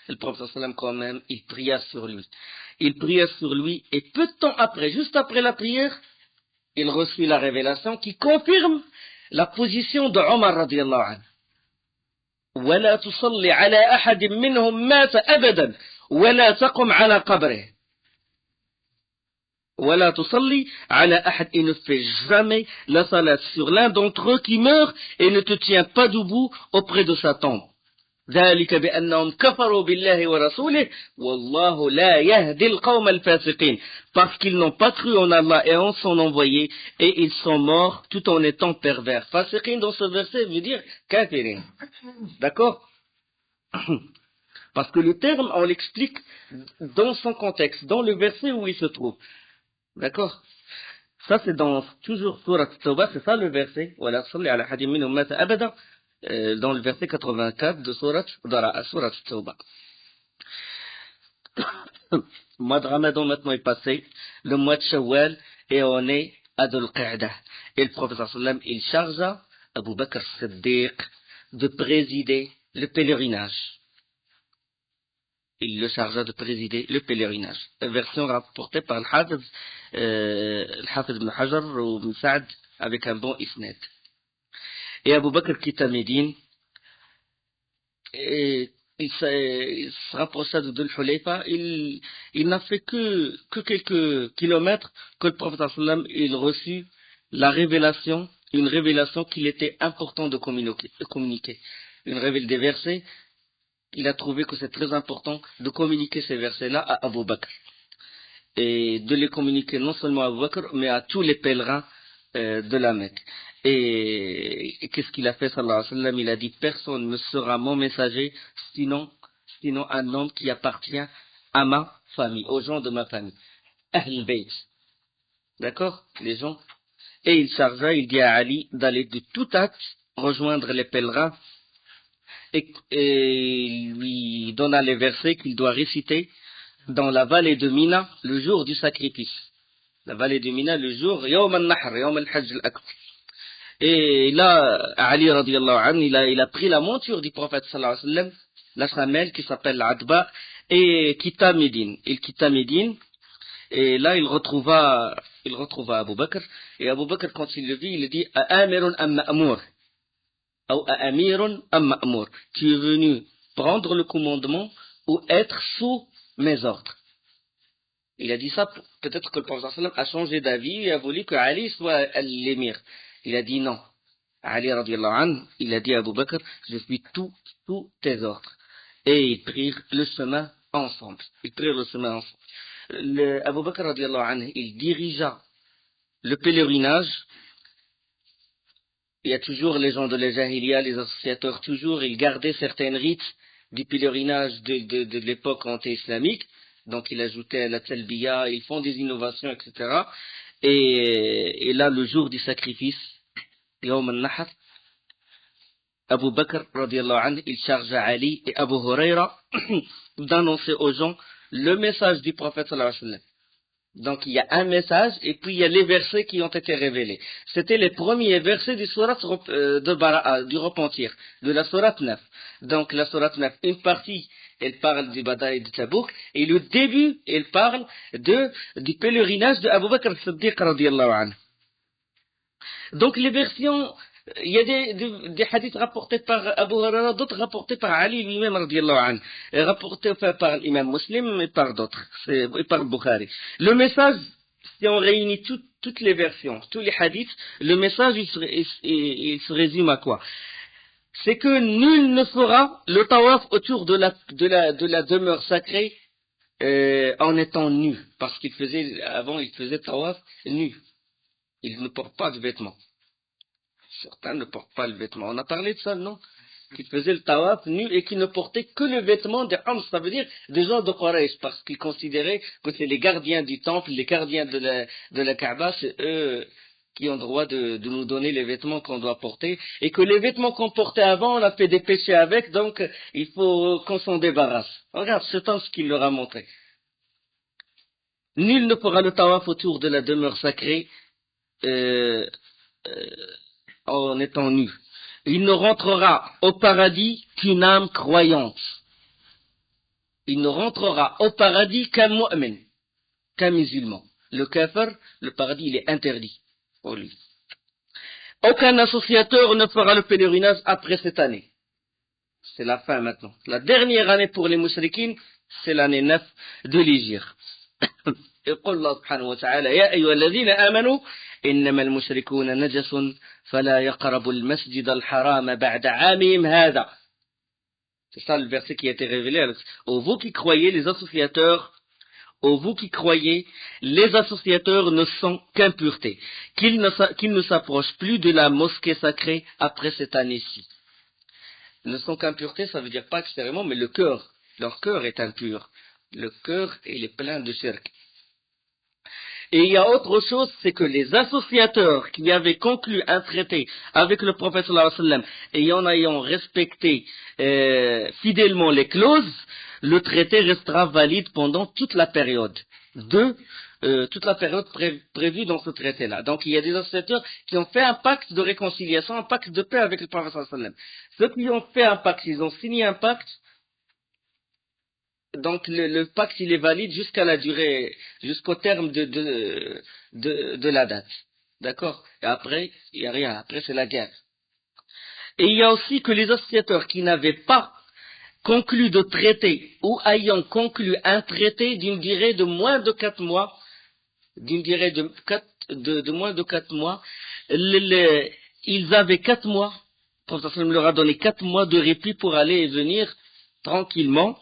Le prophète sallallahu alayhi wa sallam quand même, il pria sur lui. Il pria sur lui et peu de temps après, juste après la prière, il reçut la révélation qui confirme la position de Omar radiyallahu anhu. ولا تصلي على أحد منهم مات أبدا ولا تقم على قبره. ولا تصلي على أحد, et ne fais jamais la salat sur l'un d'entre eux qui meurt et ne te tiens pas debout auprès de sa tombe. ذلك بأنهم كفروا بالله ورسوله والله لا يهدي القوم الفاسقين. Parce qu'ils n'ont pas cru en Allah et en son envoyé et ils sont morts tout en étant pervers. Fasiqin dans ce verset veut dire kafirin. D'accord? Parce que le terme, on l'explique dans son contexte, dans le verset où il se trouve. D'accord? Ça c'est dans toujours Surat Tawbah, c'est ça le verset. Voilà, salli ala hadim minhum mata abada. Dans le verset 84 de Surat Tawbah. Le mois de Ramadan maintenant est passé, le mois de Shawwal, et on est à Dhul Qa'dah. Et le prophète sallam, il chargea Abu Bakr Siddiq de présider le pèlerinage. Il le chargea de présider le pèlerinage. La version rapportée par le Hafiz ibn Hajar ou ibn Sa'd avec un bon isnad. Et Abu Bakr quitta Médine et il se rapprocha de Dhul Hulayfa. Il n'a fait que quelques kilomètres que le prophète sallam il reçut la révélation, une révélation qu'il était important de communiquer. Des versets, il a trouvé que c'est très important de communiquer ces versets-là à Abu Bakr. Et de les communiquer non seulement à Abu Bakr, mais à tous les pèlerins de la Mecque. Et qu'est-ce qu'il a fait, sallallahu alayhi wa sallam? Il a dit, personne ne sera mon messager, sinon un homme qui appartient à ma famille, aux gens de ma famille. Ahl Bayt. D'accord? Les gens. Et il chargea, il dit à Ali d'aller de tout acte rejoindre les pèlerins et lui donna les versets qu'il doit réciter dans la vallée de Mina le jour du sacrifice. La vallée de Mina le jour, Yawm al-Nahr, Yawm al-Hajj al-Akbar. Et là, Ali radiallahu anhu, il a pris la monture du prophète sallallahu alayhi wa sallam, la chamelle qui s'appelle l'Adba, et quitta Médine. Il quitta Médine, et là il retrouva Abu Bakr, et Abu Bakr quand il le vit, il dit, Amirun am ma'mour, ou Amirun am ma'mour, tu es venu prendre le commandement ou être sous mes ordres. Il a dit ça, peut-être que le prophète sallallahu alayhi wa sallam a changé d'avis et a voulu que Ali soit l'émir. Il a dit non. Ali radiallahu anhu, il a dit à Abu Bakr, je suis tous tes ordres. Et ils prirent le chemin ensemble. Abu Bakr radiallahu anhu, il dirigea le pèlerinage. Il y a toujours les gens de la Jahiliya, les associateurs, toujours, ils gardaient certains rites du pèlerinage de l'époque anté-islamique. Donc il ajoutait la talbiya, ils font des innovations, etc. Et là, le jour du sacrifice, Yawm al-Nahr, Abu Bakr radiallahu anhu, il chargea Ali et Abu Huraira d'annoncer aux gens le message du prophète sallallahu alayhi wa sallam. Donc il y a un message et puis il y a les versets qui ont été révélés. C'était les premiers versets du surat de Bara'a, du repentir, de la surat 9. Donc la surat 9, une partie, elle parle du Badaï de Tabouk, et le début, elle parle du pèlerinage de Abu Bakr Siddiq radiallahu anhu. Donc les versions, il y a des hadiths rapportés par Abu Huraira, d'autres rapportés par Ali lui-même radiallahu anhu, et rapportés par l'imam Muslim et par d'autres, et par Bukhari. Le message, si on réunit toutes les versions, tous les hadiths, le message il se résume à quoi? C'est que nul ne fera le tawaf autour de la demeure sacrée en étant nu, parce avant il faisait tawaf nu. Il ne porte pas de vêtements. Certains ne portent pas le vêtement. On a parlé de ça, non? Qui faisaient le tawaf nu et qui ne portaient que le vêtement des Hams, ça veut dire des gens de Quraysh, parce qu'ils considéraient que c'est les gardiens du temple, les gardiens de la Kaaba, c'est eux qui ont droit de nous donner les vêtements qu'on doit porter, et que les vêtements qu'on portait avant, on a fait des péchés avec, donc il faut qu'on s'en débarrasse. Regarde, c'est ce qu'il leur a montré. Nul ne fera le tawaf autour de la demeure sacrée en étant nu. Il ne rentrera au paradis qu'une âme croyante. Il ne rentrera au paradis qu'un mu'min, qu'un musulman. Le kafir, le paradis, il est interdit pour lui. Aucun associateur ne fera le pèlerinage après cette année. c'est la fin maintenant. La dernière année pour les mushrikines, c'est l'année 9 de l'Hégire. يقول الله سبحانه وتعالى يا أيها الذين آمنوا إنما المشركون نجس فلا يقربوا المسجد الحرام بعد عامهم هذا. C'est ça le verset qui a été révélé. Ô vous qui croyez, les associateurs, ô vous qui croyez, les associateurs ne sont qu'impuretés, qu'ils ne s'approchent plus de la mosquée sacrée après cette année-ci. Ils ne sont qu'impuretés, ça veut dire pas extérieurement, mais le cœur, leur cœur est impur. Le cœur, il est plein de shirk. Et il y a autre chose, c'est que les associateurs qui avaient conclu un traité avec le prophète sallallahu alayhi wa sallam et en ayant respecté fidèlement les clauses, le traité restera valide pendant toute la période prévue dans ce traité-là. Donc il y a des associateurs qui ont fait un pacte de réconciliation, un pacte de paix avec le prophète sallallahu alayhi wa sallam. Ceux qui ont fait un pacte, ils ont signé un pacte. Donc le pacte il est valide jusqu'à la durée, jusqu'au terme de la date. D'accord? Et après, il n'y a rien. Après, c'est la guerre. Et il y a aussi que les associateurs qui n'avaient pas conclu de traité ou ayant conclu un traité d'une durée de moins de 4 mois, moins de 4 mois, ils avaient 4 mois, le prophète leur a donné 4 mois de répit pour aller et venir tranquillement,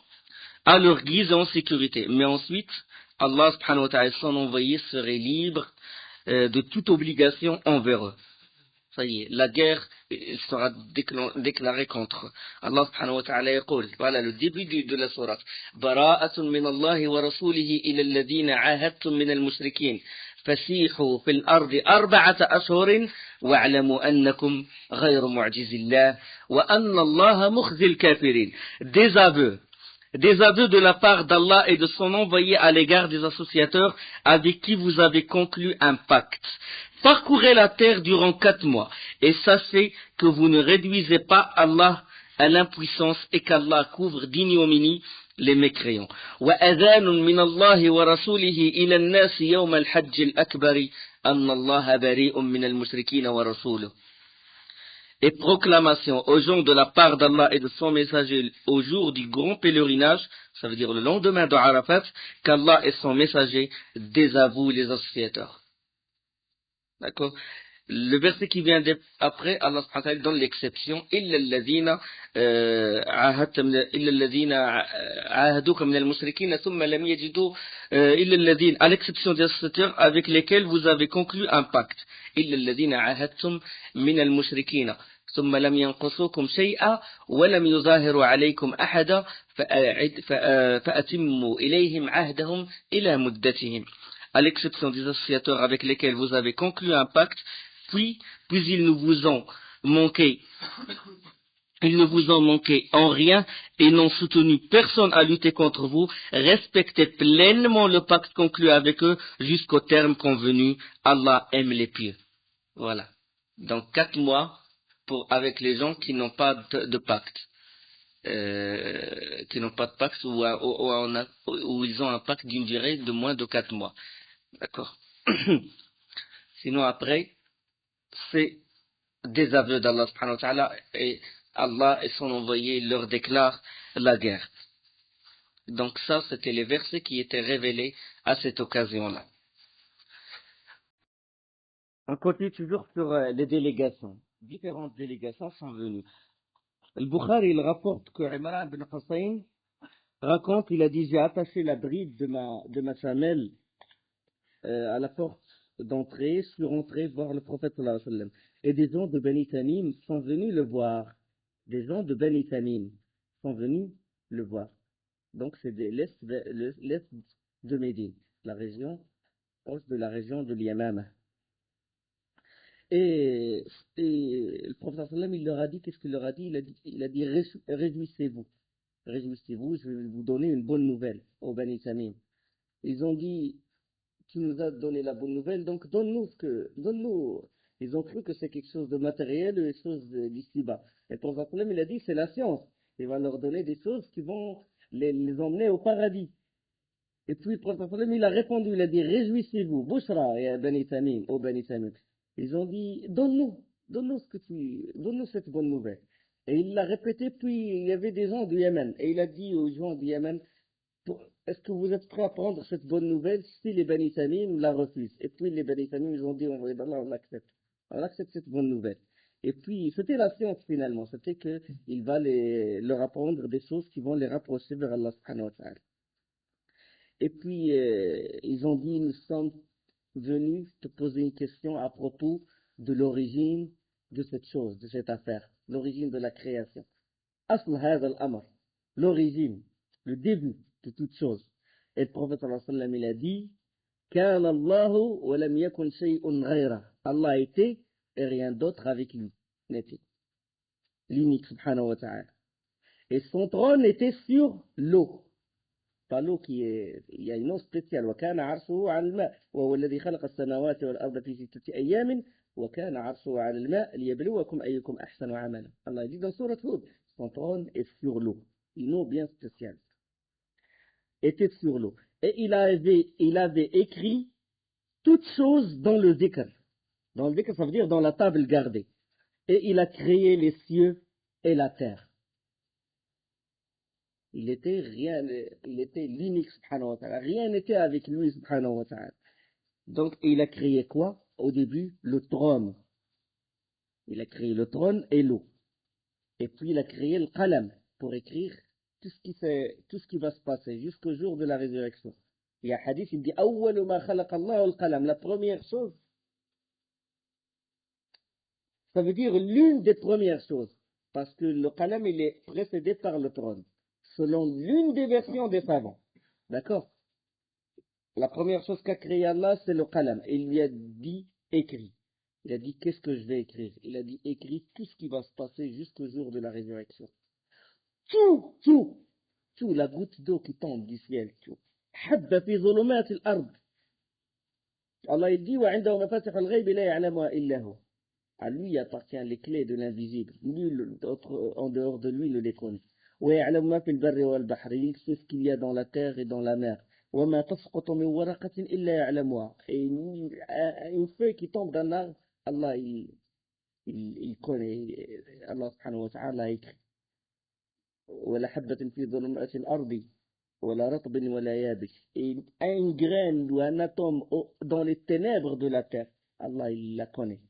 à leur guise et en sécurité. Mais ensuite, Allah subhanahu wa ta'ala, son envoyé, serait libre de toute obligation envers eux. Ça y est, la guerre sera déclarée contre eux. Allah subhanahu wa ta'ala yaqul, voilà le début de la sourate. Bara'atun min Allahi wa rasulihi ila alladhina ahadtum min al-mushrikin. فسيحوا في الأرض 4 أشهر واعلموا أنكم غير معجز الله وأن الله مخزي الكافرين. Des aveux de la part d'Allah et de son envoyé à l'égard des associateurs avec qui vous avez conclu un pacte. Parcourez la terre durant 4 mois et sachez que vous ne réduisez pas Allah à l'impuissance et qu'Allah couvre d'ignominie les mécréants. وَأَذَانٌ مِّنَ اللَّهِ وَرَسُولِهِ إِلَى النَّاسِ يَوْمَ الْحَجِّ الْأَكْبَرِ أَنَّ اللَّهَ بَرِيءٌ مِّنَ الْمُشْرِكِينَ وَرَسُولُهُ. Et proclamation aux gens de la part d'Allah et de son messager au jour du grand pèlerinage, ça veut dire le lendemain de Arafat, qu'Allah et son messager désavouent les associateurs. D'accord? Le verset qui vient après, Allah subhanahu wa ta'ala donne l'exception, إِلَّا الَّذِينَ عَاهَدُوكَ مِنَ الْمُشْرِكِينَ ثُمَّ لَمْ يَجِدُوا إِلَّا الَّذِينَ, à l'exception des associateurs avec lesquels vous avez conclu un pacte. إِلَّا الَّذِينَ عَاهَدْتُمْ مِنَ الْمُشْرِكِينَ ثم لم ينقصوكم شيئا ولم يظاهروا عليكم أحدا فأتموا إليهم عهدهم إلى مدتهم. À l'exception des associateurs avec lesquels vous avez conclu un pacte, puis ils ne vous ont manqué en rien et n'ont soutenu personne à lutter contre vous, respectez pleinement le pacte conclu avec eux jusqu'au terme convenu. Allah aime les pieux. Voilà. Donc 4 mois avec les gens qui n'ont pas de pacte. Qui n'ont pas de pacte ou ils ont un pacte d'une durée de moins de 4 mois. D'accord. Sinon après, c'est des aveux d'Allah subhanahu wa ta'ala et Allah et son envoyé leur déclarent la guerre. Donc ça, c'était les versets qui étaient révélés à cette occasion-là. On continue toujours sur les délégations. Différentes délégations sont venues. Le Bukhari, il rapporte que Imran ibn Hussein raconte, il a dit, j'ai attaché la bride de ma chamelle à la porte d'entrée, je suis rentré voir le prophète sallallahu alayhi wa sallam. Et des gens de Bani Tamim sont venus le voir. Des gens de Bani Tamim sont venus le voir. Donc c'est l'est de Médine, la région, proche de la région de l'Yamama. Et le prophète sallallahu alayhi wa sallam, il leur a dit, qu'est-ce qu'il leur a dit? Il a dit réjouissez-vous, réjouissez-vous, je vais vous donner une bonne nouvelle aux Bani Tamim. Ils ont dit, tu nous as donné la bonne nouvelle, donc donne-nous. Ils ont cru que c'est quelque chose de matériel, des choses d'ici-bas. Et pour ça, il a dit, c'est la science. Il va leur donner des choses qui vont les emmener au paradis. Et puis, le prophète, il a répondu, il a dit, réjouissez-vous, Bouchra, et Bani Tamim, au Bani Tamim. Ils ont dit, donne-nous cette bonne nouvelle. Et il l'a répété, puis il y avait des gens du Yémen. Et il a dit aux gens du Yémen, est-ce que vous êtes prêts à prendre cette bonne nouvelle si les Bani Tamim la refusent? Et puis les Bani Tamim, ils ont dit, envoyé d'Allah, on accepte. On accepte cette bonne nouvelle. Et puis, c'était la science finalement. C'était qu'il va leur apprendre des choses qui vont les rapprocher vers Allah subhanahu wa ta'ala. Et puis, ils ont dit, nous sommes venus te poser une question à propos de l'origine de cette chose, de cette affaire, l'origine de la création. Asl hadha al-amr, l'origine, le début de toute chose. Et le prophète sallallahu alayhi wa sallam, il a dit, كان الله ولم يكن شيء غيره. Allah était et rien d'autre avec lui n'était. L'unique subhanahu wa ta'ala. Et son trône était sur l'eau. Pas l'eau qui est, il y a une eau spéciale. وكان عرشه على الماء وهو الذي خلق السماوات والأرض في 6 أيام وكان عرشه على الماء ليبلوكم أيكم أحسن عملا. Allah dit dans Sourate Hud, son trône est sur l'eau. Une eau bien spéciale. Était sur l'eau. Et il avait écrit toutes choses dans le dhikr. Dans le dhikr, ça veut dire dans la table gardée. Et il a créé les cieux et la terre. Il était l'unique, subhanahu wa ta'ala. Rien n'était avec lui, subhanahu wa ta'ala. Donc, il a créé quoi? Au début, le trône. Il a créé le trône et l'eau. Et puis, il a créé le qalam pour écrire tout ce qui va se passer jusqu'au jour de la résurrection. Il y a un hadith, il dit, أول ما خلق الله القلم. La première chose, ça veut dire l'une des premières choses. Parce que le qalam, il est précédé par le trône. Selon l'une des versions des savants. D'accord? La première chose qu'a créé Allah, c'est le qalam. Et il lui a dit, écris. Il a dit, qu'est-ce que je vais écrire? Il a dit, écris tout ce qui va se passer jusqu'au jour de la résurrection. Tout, la goutte d'eau qui tombe du ciel, tout. حب في ظلمات الأرض. Allah il dit, وعنده مفاتح الغيب لا يعلمها إلا هو. À lui appartient les clés de l'invisible. Nul autre en dehors de lui ne les connaît. ويعلم ما في البر والبحر. Il sait ce qu'il y a dans la terre et dans la mer. وما تسقط من ورقة إلا يعلمها. Et une feuille qui tombe d'un arbre, Allah il connaît. Allah subhanahu wa ta'ala a écrit. ولا حبة في ظلمات الأرض ولا رطب ولا يابس. Et une graine ou un atome dans les ténèbres de la terre, Allah il la connaît.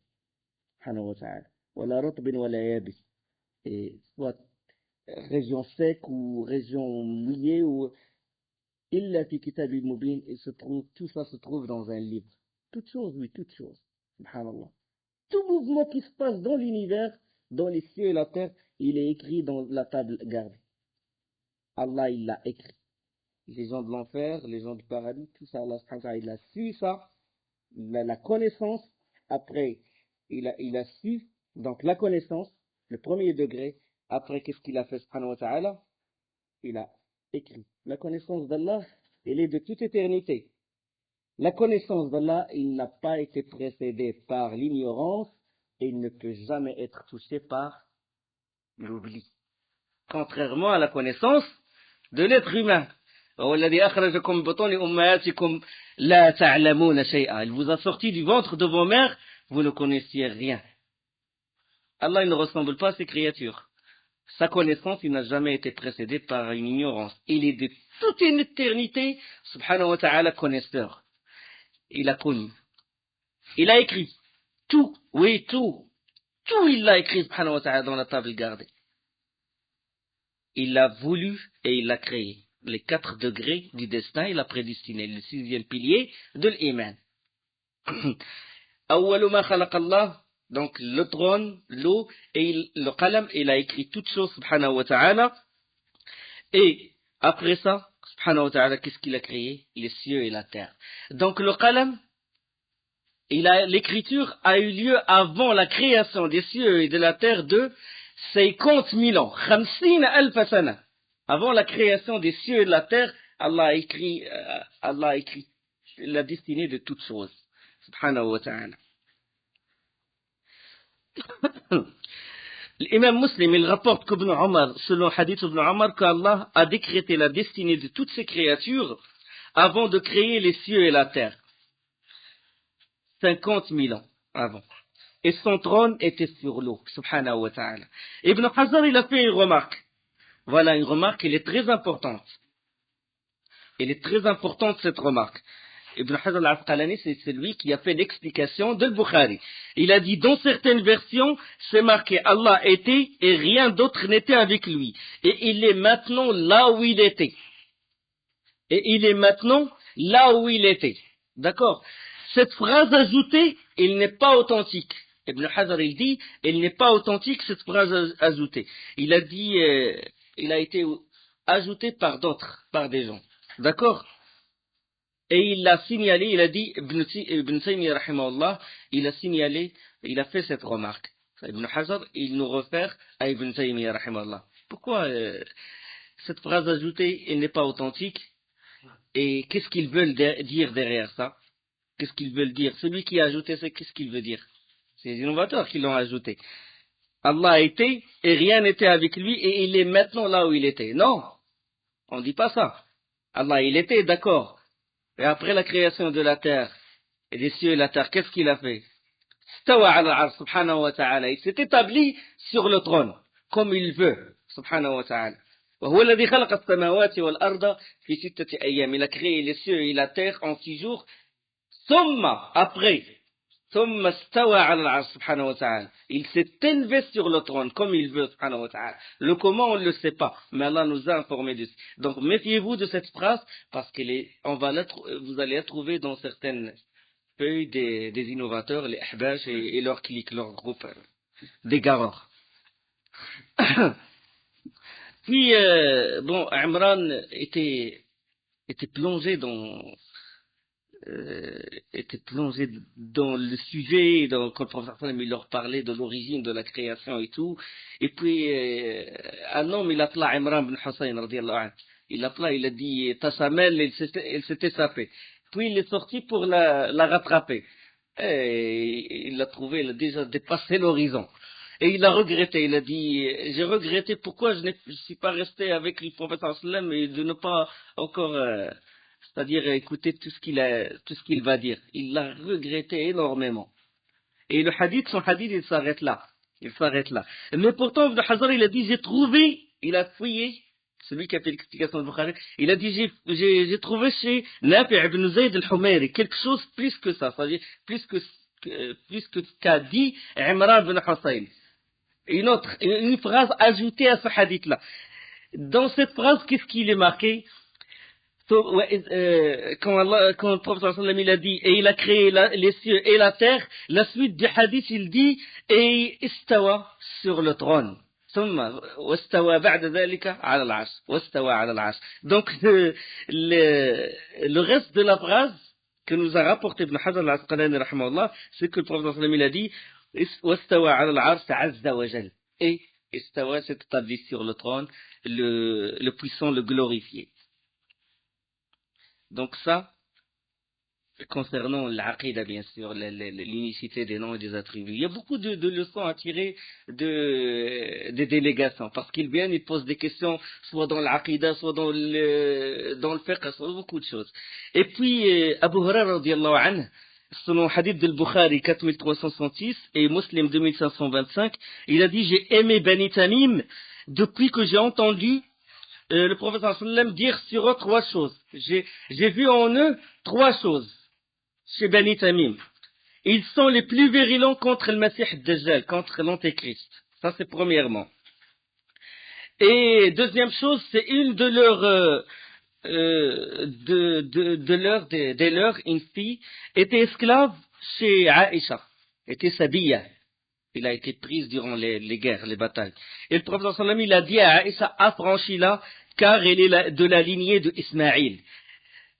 Subhanahu wa ta'ala. ولا رطب ولا يابس. Et soit région sec ou région mouillée ou illa fi kitabin mubin, tout ça se trouve dans un livre. Toute chose, oui, toute chose. Subhanallah. Tout mouvement qui se passe dans l'univers, dans les cieux et la terre, il est écrit dans la table gardée. Allah, il l'a écrit. Les gens de l'enfer, les gens du paradis, tout ça, Allah subhanahu wa ta'ala, il a su ça, il a la connaissance. Après, il a su, donc la connaissance, le premier degré. Après, qu'est-ce qu'il a fait, subhanahu wa ta'ala? Il a écrit. La connaissance d'Allah, elle est de toute éternité. La connaissance d'Allah, il n'a pas été précédé par l'ignorance et il ne peut jamais être touché par l'oubli. Contrairement à la connaissance de l'être humain. Il vous a sorti du ventre de vos mères, vous ne connaissiez rien. Allah il ne ressemble pas à ses créatures. Sa connaissance, il n'a jamais été précédé par une ignorance. Il est de toute une éternité, subhanahu wa ta'ala, connaisseur. Il a connu. Il a écrit. Tout, oui, tout. Tout, il l'a écrit, subhanahu wa ta'ala, dans la table gardée. Il l'a voulu et il l'a créé. Les 4 degrés du destin, il a prédestiné. Le 6e pilier de l'iman. Awwalu ma khalaqa Allah. Donc le trône, l'eau et le qalam, il a écrit toutes choses, subhanahu wa ta'ala. Et après ça, subhanahu wa ta'ala, qu'est-ce qu'il a créé? Les cieux et la terre. Donc le qalam, l'écriture a eu lieu avant la création des cieux et de la terre de 50 000 ans. 50 alf sana. Avant la création des cieux et de la terre, Allah a écrit la destinée de toutes choses. Subhanahu wa ta'ala. L'imam Muslim, il rapporte qu'Ibn Omar, selon Hadith Ibn Omar, qu'Allah a décrété la destinée de toutes ces créatures avant de créer les cieux et la terre. 50 000 ans avant. et son trône était sur l'eau, subhanahu wa ta'ala. Ibn Hazar, il a fait une remarque. Voilà une remarque, elle est très importante. Elle est très importante, cette remarque. Ibn Hajar al-Asqalani, c'est celui qui a fait l'explication de Bukhari. Il a dit, dans certaines versions, c'est marqué Allah était et rien d'autre n'était avec lui. Et il est maintenant là où il était. Et il est maintenant là où il était. D'accord? Cette phrase ajoutée, elle n'est pas authentique. Ibn Hajar, il dit, elle n'est pas authentique, cette phrase ajoutée. Il a dit, il a été ajouté par d'autres, par des gens. D'accord? Et il l'a signalé, il a dit, Ibn Taymiyyah, rahimahullah, il a signalé, il a fait cette remarque. Ibn Hajar, il nous réfère à Ibn Taymiyyah, rahimahullah. Pourquoi cette phrase ajoutée, elle n'est pas authentique? Et qu'est-ce qu'ils veulent dire derrière ça? Qu'est-ce qu'ils veulent dire? Celui qui a ajouté ça, qu'est-ce qu'il veut dire? C'est les innovateurs qui l'ont ajouté. Allah était et rien n'était avec lui et il est maintenant là où il était. Non, on ne dit pas ça. Allah, il était, d'accord. Et après la création de la terre et des cieux et la terre, qu'est-ce qu'il a fait? Stawa ala al-arsh, subhanahu wa ta'ala. Il s'est établi sur le trône, comme il veut, subhanahu wa ta'ala. وهو الذي خلق السماوات والأرض في 6 أيام. Il a créé les cieux et la terre en 6 jours. ثم, après, ثم استوى على العرش سبحانه وتعالى. Il s'est élevé sur le trône comme il veut, subhanahu wa ta'ala. Le comment, on ne le sait pas, mais Allah nous a informé dessus. Donc, méfiez-vous de cette phrase, parce vous allez la trouver dans certaines feuilles des innovateurs, les ahbash et leurs clics, leur groupe d'égareurs. Puis, bon, Imran était plongé dans le sujet, quand le professeur Sallam il leur parlait de l'origine de la création et tout. Et puis, un homme, il appela Imran bin Hussein, radiallahu anhu. Il a dit, ta chamelle, elle s'était sapée. Puis il est sorti pour la rattraper. Et il l'a trouvé, il a déjà dépassé l'horizon. Et il a regretté, il a dit, j'ai regretté pourquoi je ne suis pas resté avec le professeur Sallam et de ne pas encore, c'est-à-dire écouter tout ce qu'il va dire. Il l'a regretté énormément. Et le hadith, son hadith, il s'arrête là. Il s'arrête là. Mais pourtant, Ibn Hazar, il a dit, il a fouillé, celui qui a fait l'explication de Bukhari, il a dit, j'ai trouvé chez Nafi' ibn Zayd al-Humayri quelque chose plus que ça, c'est-à-dire plus que qu'a dit Imran ibn Hussein. Une phrase ajoutée à ce hadith-là. Dans cette phrase, qu'est-ce qu'il est marqué? Quand le prophète sallam il a dit, et il a créé les cieux et la terre, la suite du hadith, il dit, et istawa sur le trône. Donc, le reste de la phrase que nous a rapporté Ibn Hajar al-Asqalani, c'est que le prophète sallam il a dit, et istawa s'est établi sur le trône, le puissant, le glorifié. Donc ça, concernant l'aqida bien sûr, l'unicité des noms et des attributs, il y a beaucoup de leçons à tirer des délégations, parce qu'ils viennent, ils posent des questions, soit dans l'aqida, soit dans le fiqh, soit beaucoup de choses. Et puis, Abu Hurairah radiallahu anhu, selon hadith de Bukhari 4366 et Muslim 2525, il a dit, j'ai aimé Bani Tamim depuis que j'ai entendu le prophète sallam dire sur eux 3 choses. J'ai vu en eux 3 choses chez Bani Tamim. Ils sont les plus virulents contre le Messie Dajjal, contre l'Antéchrist. Ça c'est premièrement. Et deuxième chose, c'est une de leurs, une fille, était esclave chez Aïcha, était Sabiya. Il a été prise durant les guerres, les batailles. Et le prophète sallam il a dit à Aïcha, affranchis-la, car elle est de la lignée de Ismaïl.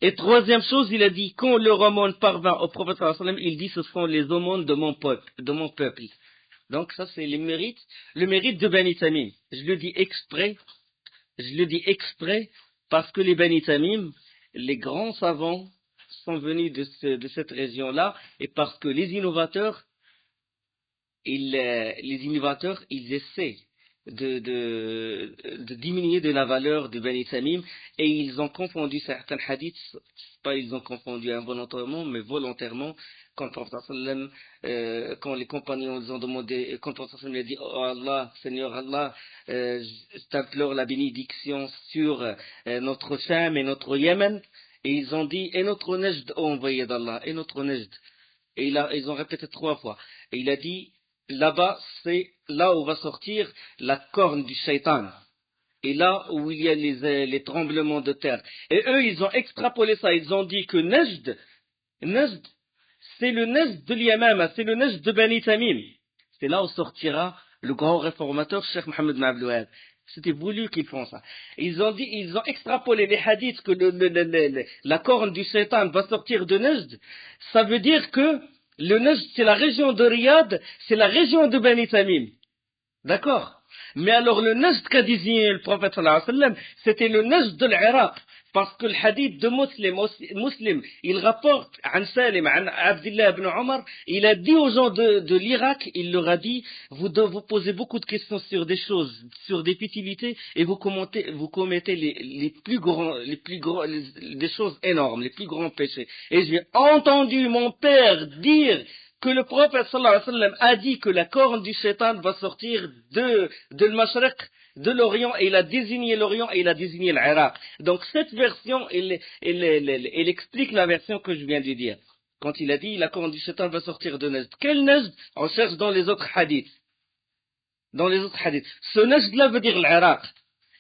Et troisième chose, il a dit, quand le aumône parvint au prophète sallam, il dit, ce sont les aumônes de mon peuple. Donc ça c'est le mérite de Bani Tamim. Je le dis exprès, parce que les Bani Tamim, les grands savants, sont venus de cette région-là, et parce que les innovateurs, ils essaient de diminuer de la valeur du Bani Tamim, et ils ont confondu certains hadiths, pas ils ont confondu involontairement, mais volontairement, quand le prophète sallam, quand les compagnons ils ont demandé, quand le prophète sallam a dit, oh Allah, Seigneur Allah, je t'implore la bénédiction sur notre Sham et notre Yémen, et ils ont dit, et notre Najd, ô envoyé d'Allah, et notre Najd. Et ils ont répété 3 fois. Et il a dit, là-bas, c'est là où va sortir la corne du shaitan. Et là où il y a les tremblements de terre. Et eux, ils ont extrapolé ça. Ils ont dit que Najd, c'est le Najd de l'Yamama, c'est le Najd de Bani Tamim. C'est là où sortira le grand réformateur, Cheikh Mohammed bin Abdel Wahhab. C'était voulu qu'ils font ça. Ils ont extrapolé les hadiths que la corne du shaitan va sortir de Najd. Ça veut dire que le Najd, c'est la région de Riyad, c'est la région de Bani Tamim. D'accord? Mais alors le Najd qu'a désigné le prophète sallallahu alayhi wa sallam, c'était le Najd de l'Iraq. Parce que le hadith de Muslim, il rapporte An Salim, An Abdullah ibn Omar, il a dit aux gens de l'Irak, il leur a dit, vous posez beaucoup de questions sur des choses, sur des futilités, et vous commettez les plus grands, des choses énormes, les plus grands péchés. Et j'ai entendu mon père dire que le prophète sallallahu alayhi wa sallam a dit que la corne du shaitan va sortir de l'Mashriq, de l'Orient, et il a désigné l'Orient et il a désigné l'Irak. Donc cette version, elle explique la version que je viens de dire. Quand il a dit la corne du shaitan va sortir de Najd. Quel Najd? On cherche dans les autres hadiths. Dans les autres hadiths. Ce Najd-là veut dire l'Irak.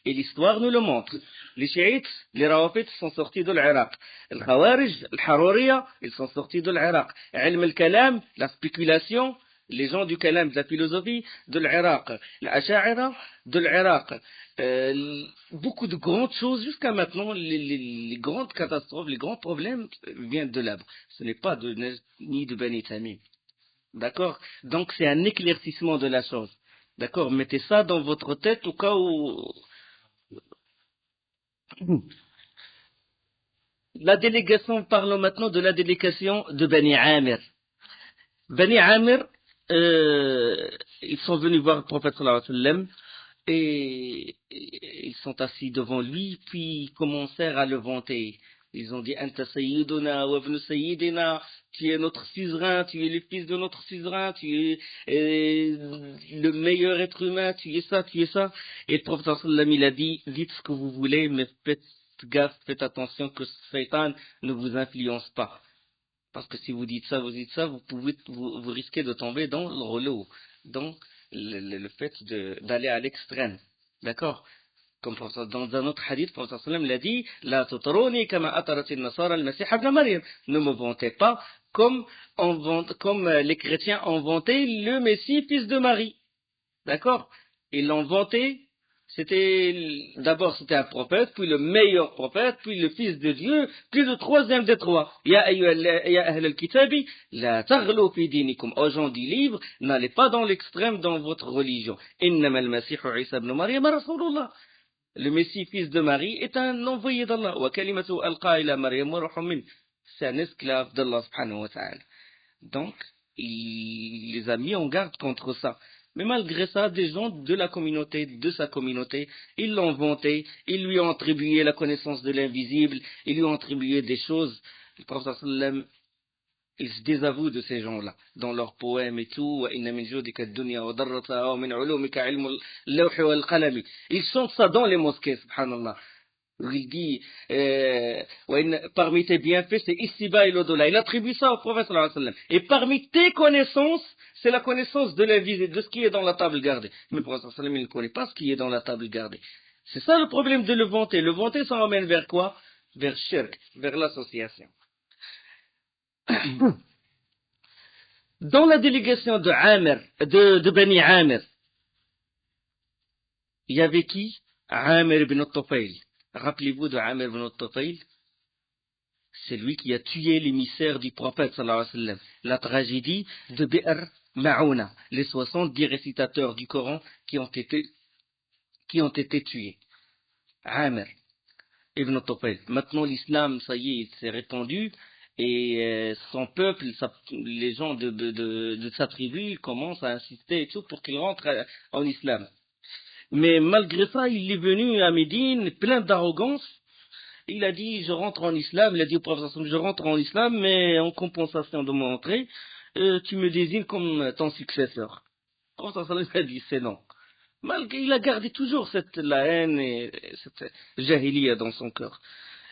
Et l'histoire nous le montre. Les chiites, les rawafites sont sortis de l'Irak. Les khawarij, les haruriya, ils sont sortis de l'Irak. Ilm al-kalam, la spéculation, les gens du kalam, de la philosophie, de l'Irak. L'asha'ira, de l'Irak. Beaucoup de grandes choses, jusqu'à maintenant, les grandes catastrophes, les grands problèmes viennent de là. Ce n'est pas ni de Bani Tamim. D'accord? Donc c'est un éclaircissement de la chose. D'accord? Mettez ça dans votre tête au cas où... La délégation, parlons maintenant de la délégation de Bani Amir. Bani Amir, ils sont venus voir le prophète sallallahu alayhi wa sallam et ils sont assis devant lui, puis ils commencèrent à le vanter. Ils ont dit, Anta Sayyiduna wa ibn Sayyidina, tu es notre suzerain, tu es le fils de notre suzerain, tu es le meilleur être humain, tu es ça, tu es ça. Et le prophète sallallahu alayhi wa sallam, il a dit, dites ce que vous voulez, mais faites gaffe, faites attention que Satan ne vous influence pas. Parce que si vous dites ça, vous risquez de tomber dans le relou, dans le fait d'aller à l'extrême. D'accord? Comme dans un autre hadith, le prophète sallam l'a dit, La tutaruni kama ataratin nasara al-masih ibn Maryam. Ne me vantez pas comme les chrétiens ont vanté le Messie, fils de Marie. D'accord? Ils l'ont vanté. D'abord c'était un prophète, puis le meilleur prophète, puis le fils de Dieu, puis le troisième des trois. Ya ahl al-kitabi, la taghlu fi dinikum. Aux gens du livre, n'allez pas dans l'extrême dans votre religion. Innama al-masihu Isa ibn Maryam rasulullah. Le Messie, fils de Marie, est un envoyé d'Allah. Wa kalimatu alqa ila Maryam wa ruhun min. C'est un esclave d'Allah subhanahu wa ta'ala. Donc, il les a mis en garde contre ça. Mais malgré ça, des gens de la communauté, de sa communauté, ils l'ont vanté, ils lui ont attribué la connaissance de l'invisible, ils lui ont attribué des choses. Le prophète sallam, il se désavoue de ces gens-là, dans leurs poèmes et tout. Ils chantent ça dans les mosquées, subhanallah. Il dit, parmi tes bienfaits, c'est ici-bas et l'au-delà. Il attribue ça au prophète sallallahu alayhi wa sallam. Et parmi tes connaissances, c'est la connaissance de l'invisible, de ce qui est dans la table gardée. Mais le prophète sallallahu alayhi wa sallam, il ne connaît pas ce qui est dans la table gardée. C'est ça le problème de le vanter. Le vanter, ça emmène vers quoi? Vers shirk, vers l'association. Dans la délégation de Bani Amir, il y avait qui? Amir ibn Tufayl. Rappelez-vous de Amir ibn Tufayl? C'est lui qui a tué l'émissaire du prophète sallallahu alayhi wa sallam. La tragédie de Bi'r Ma'ouna, les 70 récitateurs du Coran qui ont été tués. Amir ibn Tufayl. Maintenant l'islam, ça y est, il s'est répandu. Et son peuple, les gens de sa tribu, ils commencent à insister et tout pour qu'il rentre en islam. Mais malgré ça, il est venu à Médine plein d'arrogance. Il a dit, je rentre en islam. Il a dit au prophète, je rentre en islam, mais en compensation de mon entrée, tu me désignes comme ton successeur. Le prophète a dit, c'est non. Malgré, il a gardé toujours la haine et cette jahiliya dans son cœur.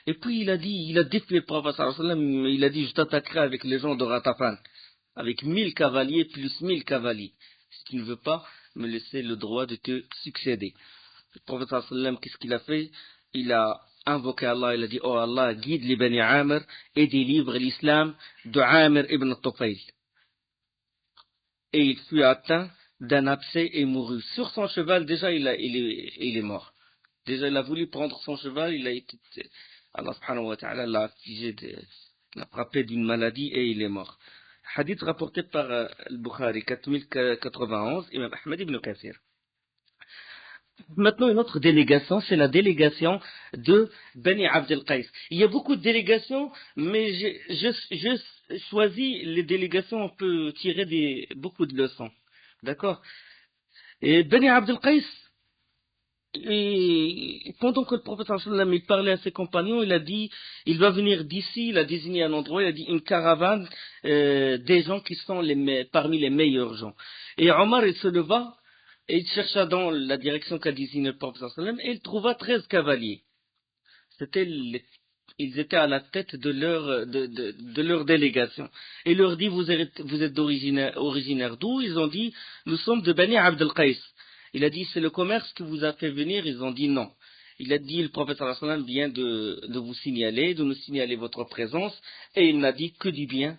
Et puis il a dit, il a défié le prophète, il a dit, je t'attaquerai avec les gens de Ratafan, avec 1000 cavaliers plus 1000 cavaliers, si tu ne veux pas me laisser le droit de te succéder. Le prophète, qu'est-ce qu'il a fait? Il a invoqué Allah, il a dit, oh Allah, guide les Bani Amr et délivre l'islam de Amr ibn Tufayl. Et il fut atteint d'un abcès et mourut. Sur son cheval, déjà, il est mort. Déjà, il a voulu prendre son cheval, il a été, Allah subhanahu wa ta'ala l'a affligé, l'a frappé d'une maladie et il est mort. Hadith rapporté par Al-Bukhari, 4091, Imam Ahmad ibn Kathir. Maintenant, une autre délégation, c'est la délégation de Bani Abd al-Qais. Il y a beaucoup de délégations, mais je choisis les délégations, on peut tirer beaucoup de leçons. D'accord? Et Bani Abd al-Qais, et pendant que le prophète il parlait à ses compagnons, il a dit, il va venir d'ici, il a désigné un endroit, il a dit une caravane des gens qui sont parmi les meilleurs gens. Et Omar, il se leva et il chercha dans la direction qu'a désigné le prophète et il trouva 13 cavaliers. Ils étaient à la tête de leur délégation. Et il leur dit, vous êtes originaire d'où? Ils ont dit, nous sommes de Bani Abd al-Qais. Il a dit, c'est le commerce qui vous a fait venir? Ils ont dit non. Il a dit, le prophète vient de vous signaler, de nous signaler votre présence, et il n'a dit que du bien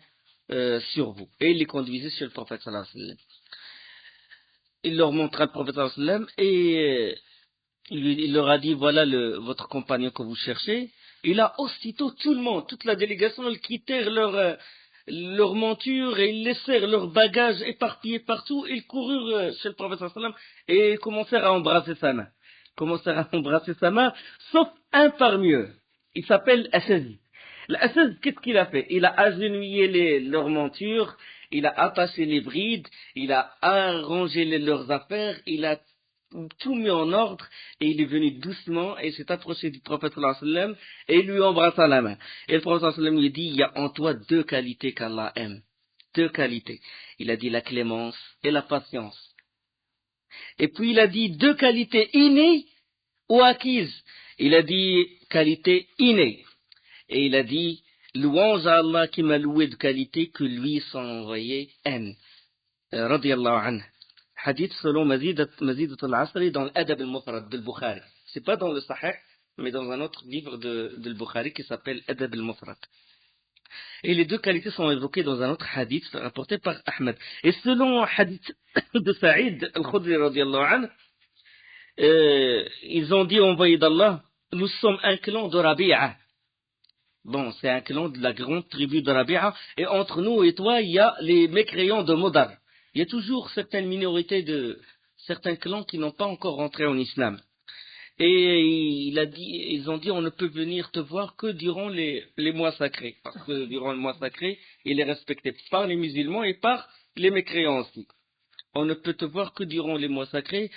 sur vous. Et il les conduisait sur le prophète Il leur montra le prophète et il leur a dit, voilà votre compagnon que vous cherchez. Et là, aussitôt, tout le monde, toute la délégation, ils quittèrent leur monture et ils laissèrent leurs bagages éparpillés partout. Ils coururent chez le prophète et commencèrent à embrasser sa main. Sauf un parmi eux. Il s'appelle Asad. L'Asad, qu'est-ce qu'il a fait? Il a agenouillé leurs montures, il a attaché les brides, il a arrangé leurs affaires, il a tout mis en ordre et il est venu doucement et s'est approché du prophète et lui embrassa la main. Et le prophète lui dit, il y a en toi 2 qualités qu'Allah aime. 2 qualités. Il a dit la clémence et la patience. Et puis il a dit 2 qualités innées ou acquises. Il a dit qualité innée. Et il a dit, louange à Allah qui m'a loué de qualité que lui son envoyé aime. Radiyallahu anhu. Hadith selon Mazidat al-Asri dans l'Adab al-Mufrad de Bukhari. C'est pas dans le Sahih, mais dans un autre livre de Bukhari qui s'appelle Adab al-Mufrad. Et les 2 qualités sont évoquées dans un autre hadith rapporté par Ahmed. Et selon hadith de Saïd al-Khudri radiyallahu anhu, ils ont dit au envoyé d'Allah, nous sommes un clan de Rabi'a. Bon, c'est un clan de la grande tribu de Rabi'a, et entre nous et toi, il y a les mécréants de Modar. Il y a toujours certaines minorités de certains clans qui n'ont pas encore rentré en islam. Et ils ont dit, on ne peut venir te voir que durant les mois sacrés. Parce que durant le mois sacré, il est respecté par les musulmans et par les mécréants aussi. On ne peut te voir que durant les mois sacrés.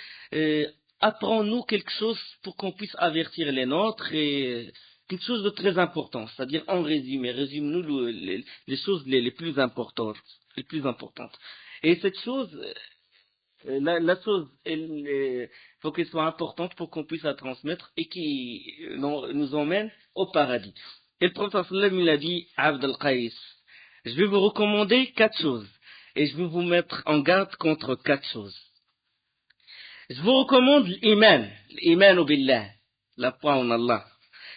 Apprends-nous quelque chose pour qu'on puisse avertir les nôtres et quelque chose de très important. C'est-à-dire, en résumé, résume-nous les choses les plus importantes. Et cette chose, la chose, il faut qu'elle soit importante pour qu'on puisse la transmettre et qui nous emmène au paradis. Et le prophète il a dit, Abd al-Qais, je vais vous recommander 4 choses et je vais vous mettre en garde contre 4 choses. Je vous recommande l'iman, l'iman billah, la foi en Allah.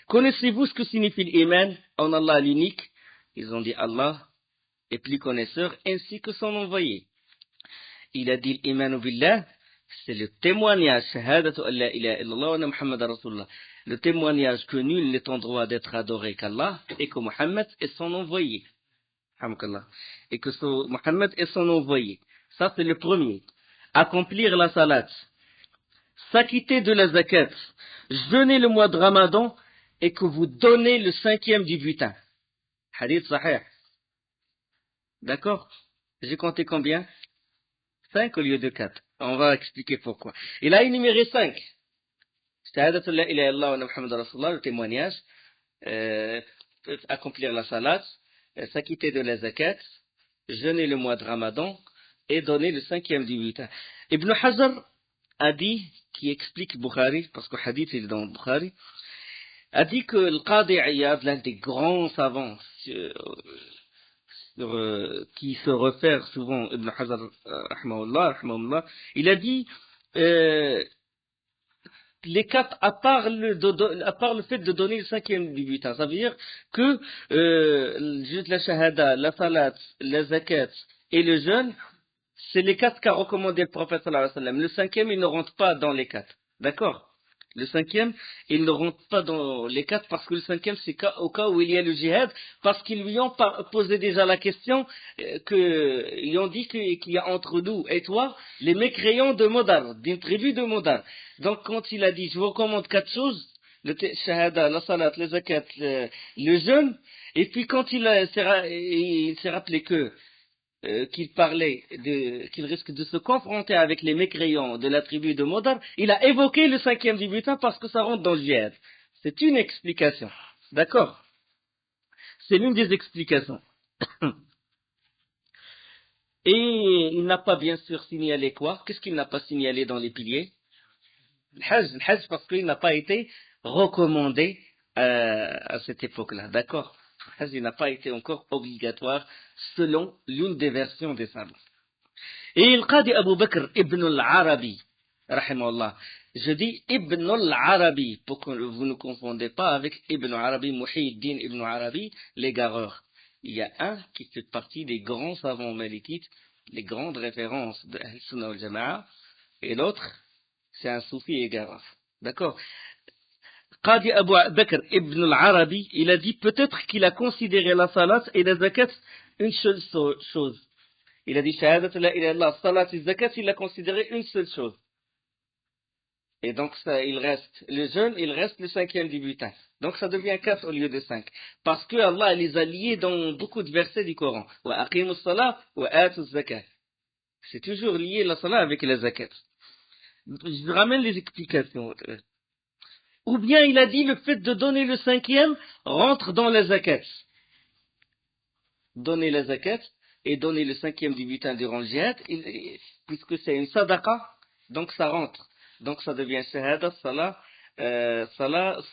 Connaissez-vous ce que signifie l'iman en Allah l'unique? Ils ont dit Allah est plus connaisseur ainsi que son envoyé. Il a dit l'iman billah, c'est le témoignage, shahadatu an la ilaha illallah wa anna Muhammad rasulullah. Le témoignage que nul n'est en droit d'être adoré qu'Allah et que Muhammad est son envoyé. Et que Muhammad est son envoyé. Ça c'est le premier. Accomplir la salat. S'acquitter de la zakat. Jeûner le mois de Ramadan et que vous donnez le 5e du butin. Hadith sahih. D'accord? J'ai compté combien? 5 au lieu de 4. On va expliquer pourquoi. Il a énuméré 5. Shahadatu la ilaha illallah wa anna Muhammadan Rasulullah, le témoignage, accomplir la salat, s'acquitter de la zakat, jeûner le mois de Ramadan et donner le 5e du butin. Ibn Hajar a dit, qui explique Bukhari, parce que le hadith est dans Bukhari, a dit que le Qadi Iyad, l'un des grands savants qui se réfère souvent Ibn Hajar, rahimahullah, il a dit les 4, à part le fait de donner le 5e du butin, ça veut dire que juste la shahada, la salat, la zakat et le jeûne, c'est les 4 qu'a recommandé le prophète sallallahu alayhi wa sallam. Le 5e, il ne rentre pas dans les 4. D'accord? Le 5e, il ne rentre pas dans les 4 parce que le 5e, c'est au cas où il y a le djihad, parce qu'ils lui ont posé déjà la question, ils ont dit qu'il y a entre nous et toi les mécréants de Modar, d'une tribu de Modar. Donc quand il a dit, je vous recommande 4 choses, le shahada, la salat, le zakat, le jeûne, et puis quand il s'est rappelé qu'il risque de se confronter avec les mécréants de la tribu de Modar, il a évoqué le 5e du butin parce que ça rentre dans le djihad. C'est une explication. D'accord? C'est l'une des explications. Et il n'a pas bien sûr signalé quoi? Qu'est-ce qu'il n'a pas signalé dans les piliers? Le Hajj parce qu'il n'a pas été recommandé à cette époque-là. D'accord? Le Hajj n'a pas été encore obligatoire selon l'une des versions des savants. Et le Qadi Abu Bakr ibn al-Arabi, rahimahullah, je dis ibn al-Arabi, pour que vous ne confondez pas avec ibn Arabi, Muhyiddin ibn Arabi, l'égareur. Il y a un qui fait partie des grands savants malikites, les grandes références de Ahl-Sunnah wal-Jama'a, et l'autre, c'est un soufi égareur. D'accord? Qadi Abu Bakr ibn al-Arabi, il a dit peut-être qu'il a considéré la salat et la zakat une seule chose. Il a dit shahadat la ilaha illallah, salat et zakat, il a considéré une seule chose. Et donc ça, il reste le jeûne, il reste le 5e du butin. Donc ça devient 4 au lieu de 5. Parce que Allah les a liés dans beaucoup de versets du Coran. Wa aqimus salat wa atuz zakat. C'est toujours lié la salat avec la zakat. Je ramène les explications. Ou bien il a dit le fait de donner le 5e rentre dans la zakat. Donner la zakat et donner le 5e du butin durant le djihad, puisque c'est une sadaqa, donc ça rentre. Donc ça devient shahada, salat,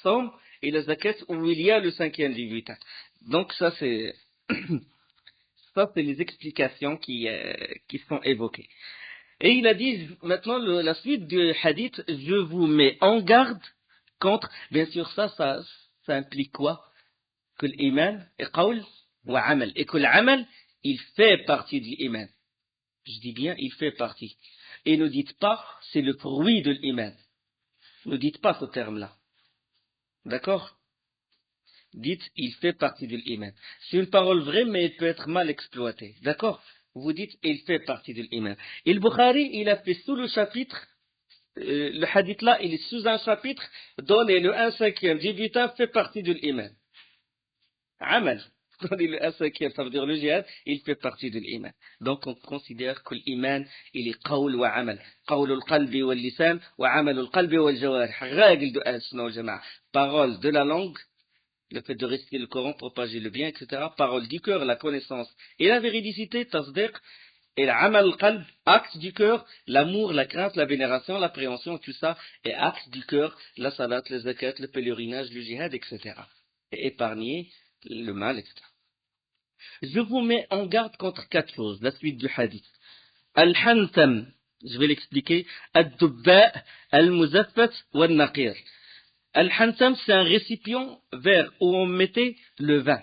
som et la zakat où il y a le 5e du butin. Donc ça c'est les explications qui sont évoquées. Et il a dit maintenant la suite du hadith, je vous mets en garde contre, bien sûr ça implique quoi? Que l'iman est qawl wa amal. Et que l'amal, il fait partie de l'iman. Je dis bien, il fait partie. Et ne dites pas, c'est le fruit de l'iman. Ne dites pas ce terme-là. D'accord? Dites, il fait partie de l'iman. C'est une parole vraie, mais elle peut être mal exploitée. D'accord? Vous dites, il fait partie de l'iman. Et le Bukhari, il a fait sous le chapitre, le hadith là, il est sous un chapitre, donner le 1/5 du butin fait partie de l'iman. Amal. Donner le 1/5, ça veut dire le djihad, il fait partie de l'iman. Donc on considère que l'iman, il est qawl wa amal. Qawl al-qalbi wal lisan wa amal al-qalbi wal jawarih. Règle de Ahl-Sunnah wal Jama'a. Parole de la langue, le fait de réciter le Coran, propager le bien, etc. Parole du cœur, la connaissance et la véridicité, tasdiq. Et l'amal al-qalb, acte du cœur, l'amour, la crainte, la vénération, l'appréhension, tout ça. Et acte du cœur, la salat, le zakat, le pèlerinage, le djihad, etc. Et épargner le mal, etc. Je vous mets en garde contre 4 choses, la suite du hadith. Al-Hantam, je vais l'expliquer. Al-Dubba, Al-Muzaffat, Wal-Naqir. Al-Hantam, c'est un récipient vert où on mettait le vin.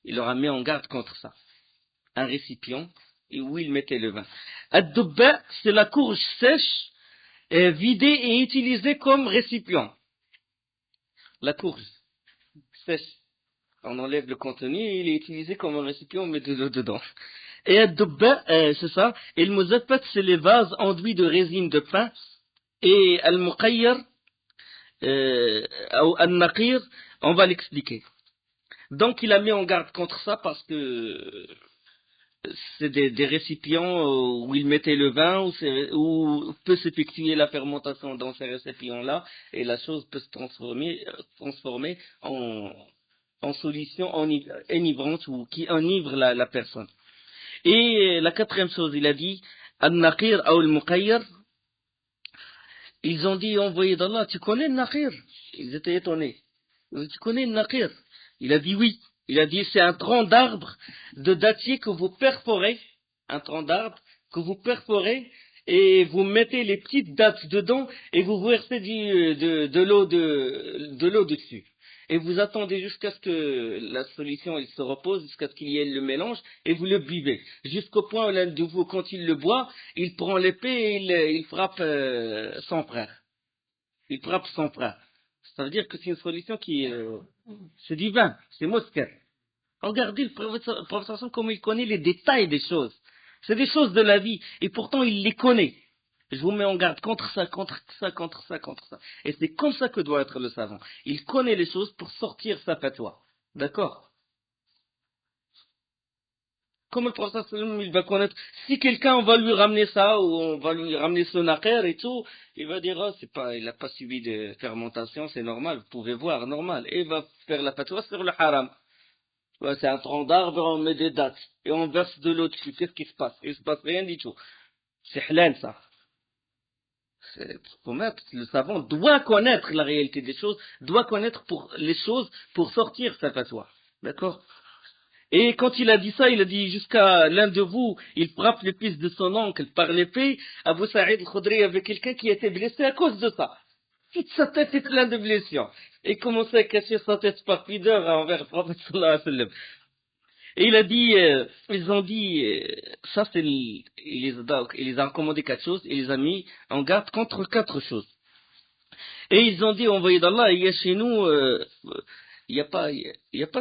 Il leur a mis en garde contre ça. Un récipient où il mettait le vin. Al-Dubba, c'est la courge sèche, vidée et utilisée comme récipient. La courge sèche. On enlève le contenu et il est utilisé comme un récipient, on met de l'eau dedans. Et al-dubba, c'est ça. Et le muzaffat, c'est les vases enduits de résine de pain. Et al-muqayyar, ou al-naqir, on va l'expliquer. Donc il a mis en garde contre ça parce que c'est des récipients où ils mettaient le vin, où peut s'effectuer la fermentation dans ces récipients-là, et la chose peut se transformer en solution enivrante ou qui enivre la personne. Et la quatrième chose, il a dit, Al-Naqir ou Al-Muqayyir. Ils ont dit, envoyé d'Allah, tu connais le Naqir? Ils étaient étonnés. Ils ont dit, tu connais le Naqir? Il a dit oui. Il a dit, c'est un tronc d'arbre de dattier que vous perforez, un tronc d'arbre que vous perforez, et vous mettez les petites dattes dedans, et vous versez de l'eau dessus. Et vous attendez jusqu'à ce que la solution elle se repose, jusqu'à ce qu'il y ait le mélange, et vous le buvez. Jusqu'au point où l'un de vous, quand il le boit, il prend l'épée et il frappe son frère. Il frappe son frère. Ça veut dire que c'est une solution qui c'est divin, c'est mosquée. Regardez le professeur comment il connaît les détails des choses. C'est des choses de la vie, et pourtant il les connaît. Je vous mets en garde contre ça, contre ça, contre ça, contre ça. Et c'est comme ça que doit être le savant. Il connaît les choses pour sortir sa fatwa. D'accord? Comme le professeur il va connaître, si quelqu'un va lui ramener ça, ou on va lui ramener son naqer et tout, il va dire, oh, c'est pas, il n'a pas suivi de fermentation, c'est normal, vous pouvez voir, normal. Et il va faire la fatwa sur le haram. Ouais, c'est un tronc d'arbre, on met des dattes, et on verse de l'eau dessus. Qu'est-ce qui se passe? Il se passe rien du tout. C'est halal, ça. Le savant doit connaître la réalité des choses, doit connaître les choses pour sortir sa fatwa. D'accord? Et quand il a dit ça, il a dit jusqu'à l'un de vous, il frappe le fils de son oncle par l'épée. Abu Sa'id al-Khudri avait quelqu'un qui était blessé à cause de ça. Toute sa tête est pleine de blessures. Et il commençait à cacher sa tête par pudeur envers le prophète sallallahu alayhi wa sallam. Et il a dit, ils ont dit, ça c'est, il les a recommandé 4 choses, il les a mis en garde contre 4 choses. Et ils ont dit, envoyé d'Allah, il y a chez nous, il n'y a pas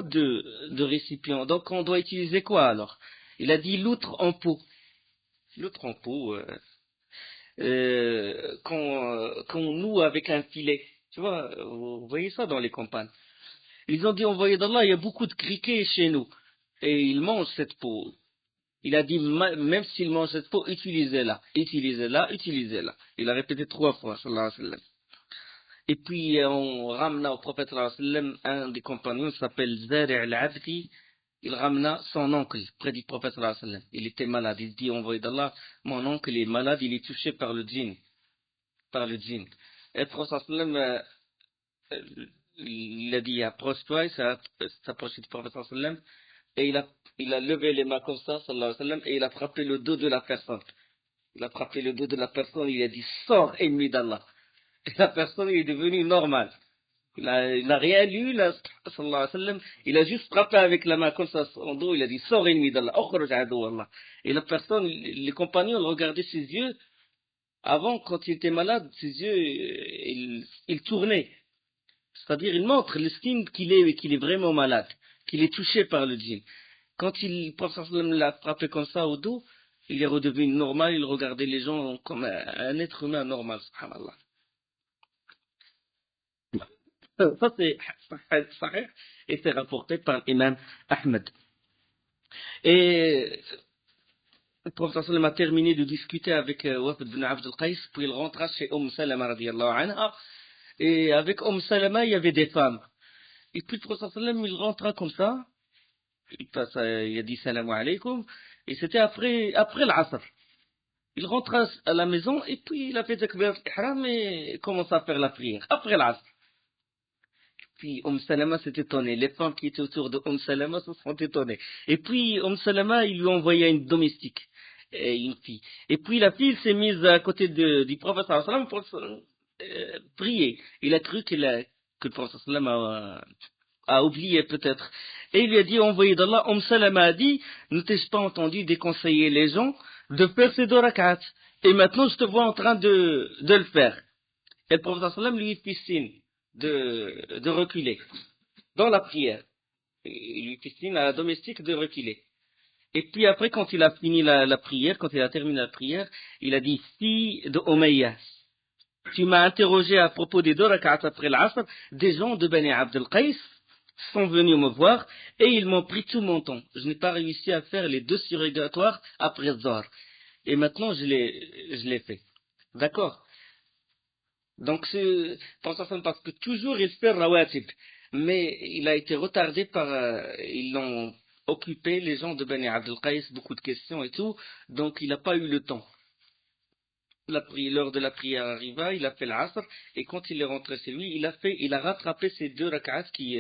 de récipient. Donc on doit utiliser quoi alors? Il a dit l'outre en pot. L'outre en pot, qu'on noue avec un filet. Tu vois, vous voyez ça dans les campagnes. Ils ont dit, envoyé d'Allah, il y a beaucoup de criquets chez nous. Et ils mangent cette peau. Il a dit, même s'ils mangent cette peau, utilisez-la, utilisez-la, utilisez-la. Il a répété 3 fois, sallallahu alayhi wa sallam. Et puis, on ramena au prophète, sallallahu alayhi wa sallam, un des compagnons s'appelle Zari' al-Abdi. Il ramena son oncle près du prophète, sallallahu alayhi wa sallam. Il était malade. Il dit, envoyé d'Allah, mon oncle est malade, il est touché par le djinn. Par le djinn. Et le prophète, sallallahu alayhi wa sallam, il a dit, approche-toi, il s'est approché du prophète, sallallahu alayhi wa sallam. Et il a levé les mains comme ça, sallallahu alayhi wa sallam, et il a frappé le dos de la personne. Il a frappé le dos de la personne, il a dit, sors, ennemi d'Allah. Et la personne est devenue normale. Il n'a rien lu, là, sallallahu alayhi wa sallam. Il a juste frappé avec la main comme ça, son dos, il a dit, sors, ennemi d'Allah. Et la personne, les compagnons, le regardaient ses yeux. Avant, quand il était malade, ses yeux, il tournait. C'est-à-dire, il montre l'estime qu'il est vraiment malade, qu'il est touché par le djinn. Quand le prophète l'a frappé comme ça au dos, il est redevenu normal, il regardait les gens comme un être humain normal, subhanallah. Ça c'est sahih et c'est rapporté par l'imam Ahmed. Et le prophète a terminé de discuter avec Wafd ibn Abd al-Qais, puis il rentra chez Salama radiyallahu anha. Et avec Salama, il y avait des femmes. Et puis le prophète il rentra comme ça. Il a dit salam alaykoum, et c'était après l'Asr. Il rentra à la maison, et puis il a fait takbir al-ihram et commença à faire la prière, après l'Asr. Puis Salama s'est étonnée, les femmes qui étaient autour de Salama se sont étonnées. Et puis Salama, il lui a envoyé une domestique, une fille. Et puis la fille s'est mise à côté du prophète sallam pour prier. Il a cru que le prophète sallam a oublié peut-être. Et il lui a dit, envoyé d'Allah, Salama a dit, ne t'ai-je pas entendu déconseiller les gens de faire ces 2 rak'at? Et maintenant je te vois en train de le faire. Et le prophète sallam lui fit signe de reculer dans la prière. Il lui fit signe à la domestique de reculer. Et puis après, quand il a fini la prière, quand il a terminé la prière, il a dit, fille de Umayya, tu m'as interrogé à propos des 2 rak'at après l'Asr, des gens de Bani Abd al-Qais. sont venus me voir et ils m'ont pris tout mon temps. Je n'ai pas réussi à faire les 2 surrogatoires après Zohar. Et maintenant, je l'ai fait. D'accord? Donc, c'est parce que toujours il fait rawatib. Mais il a été retardé par... ils l'ont occupé, les gens de Bani Abdel Qais, beaucoup de questions et tout. Donc, il n'a pas eu le temps. L'heure de la prière arriva, il a fait l'asr, et quand il est rentré chez lui, il a rattrapé ces 2 rak'ats qui,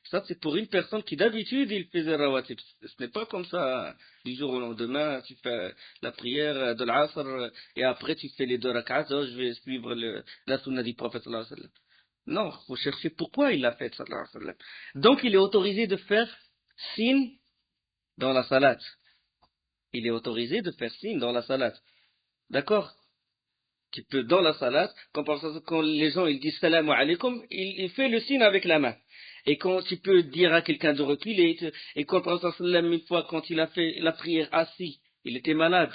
ça c'est pour une personne qui d'habitude il faisait rawatib. Ce n'est pas comme ça, du jour au lendemain, tu fais la prière de l'asr, et après tu fais les 2 rak'ats, oh, je vais suivre la sunna du prophète sallallahu alayhi wa sallam. Non, faut chercher pourquoi il l'a fait sallallahu alayhi wa sallam. Donc il est autorisé de faire signe dans la salat. Il est autorisé de faire signe dans la salat. D'accord? Tu peux, dans la salat, quand les gens ils disent salam alaykum, il fait le signe avec la main. Et quand tu peux dire à quelqu'un de reculer, et quand le prophète une fois, quand il a fait la prière assis, il était malade,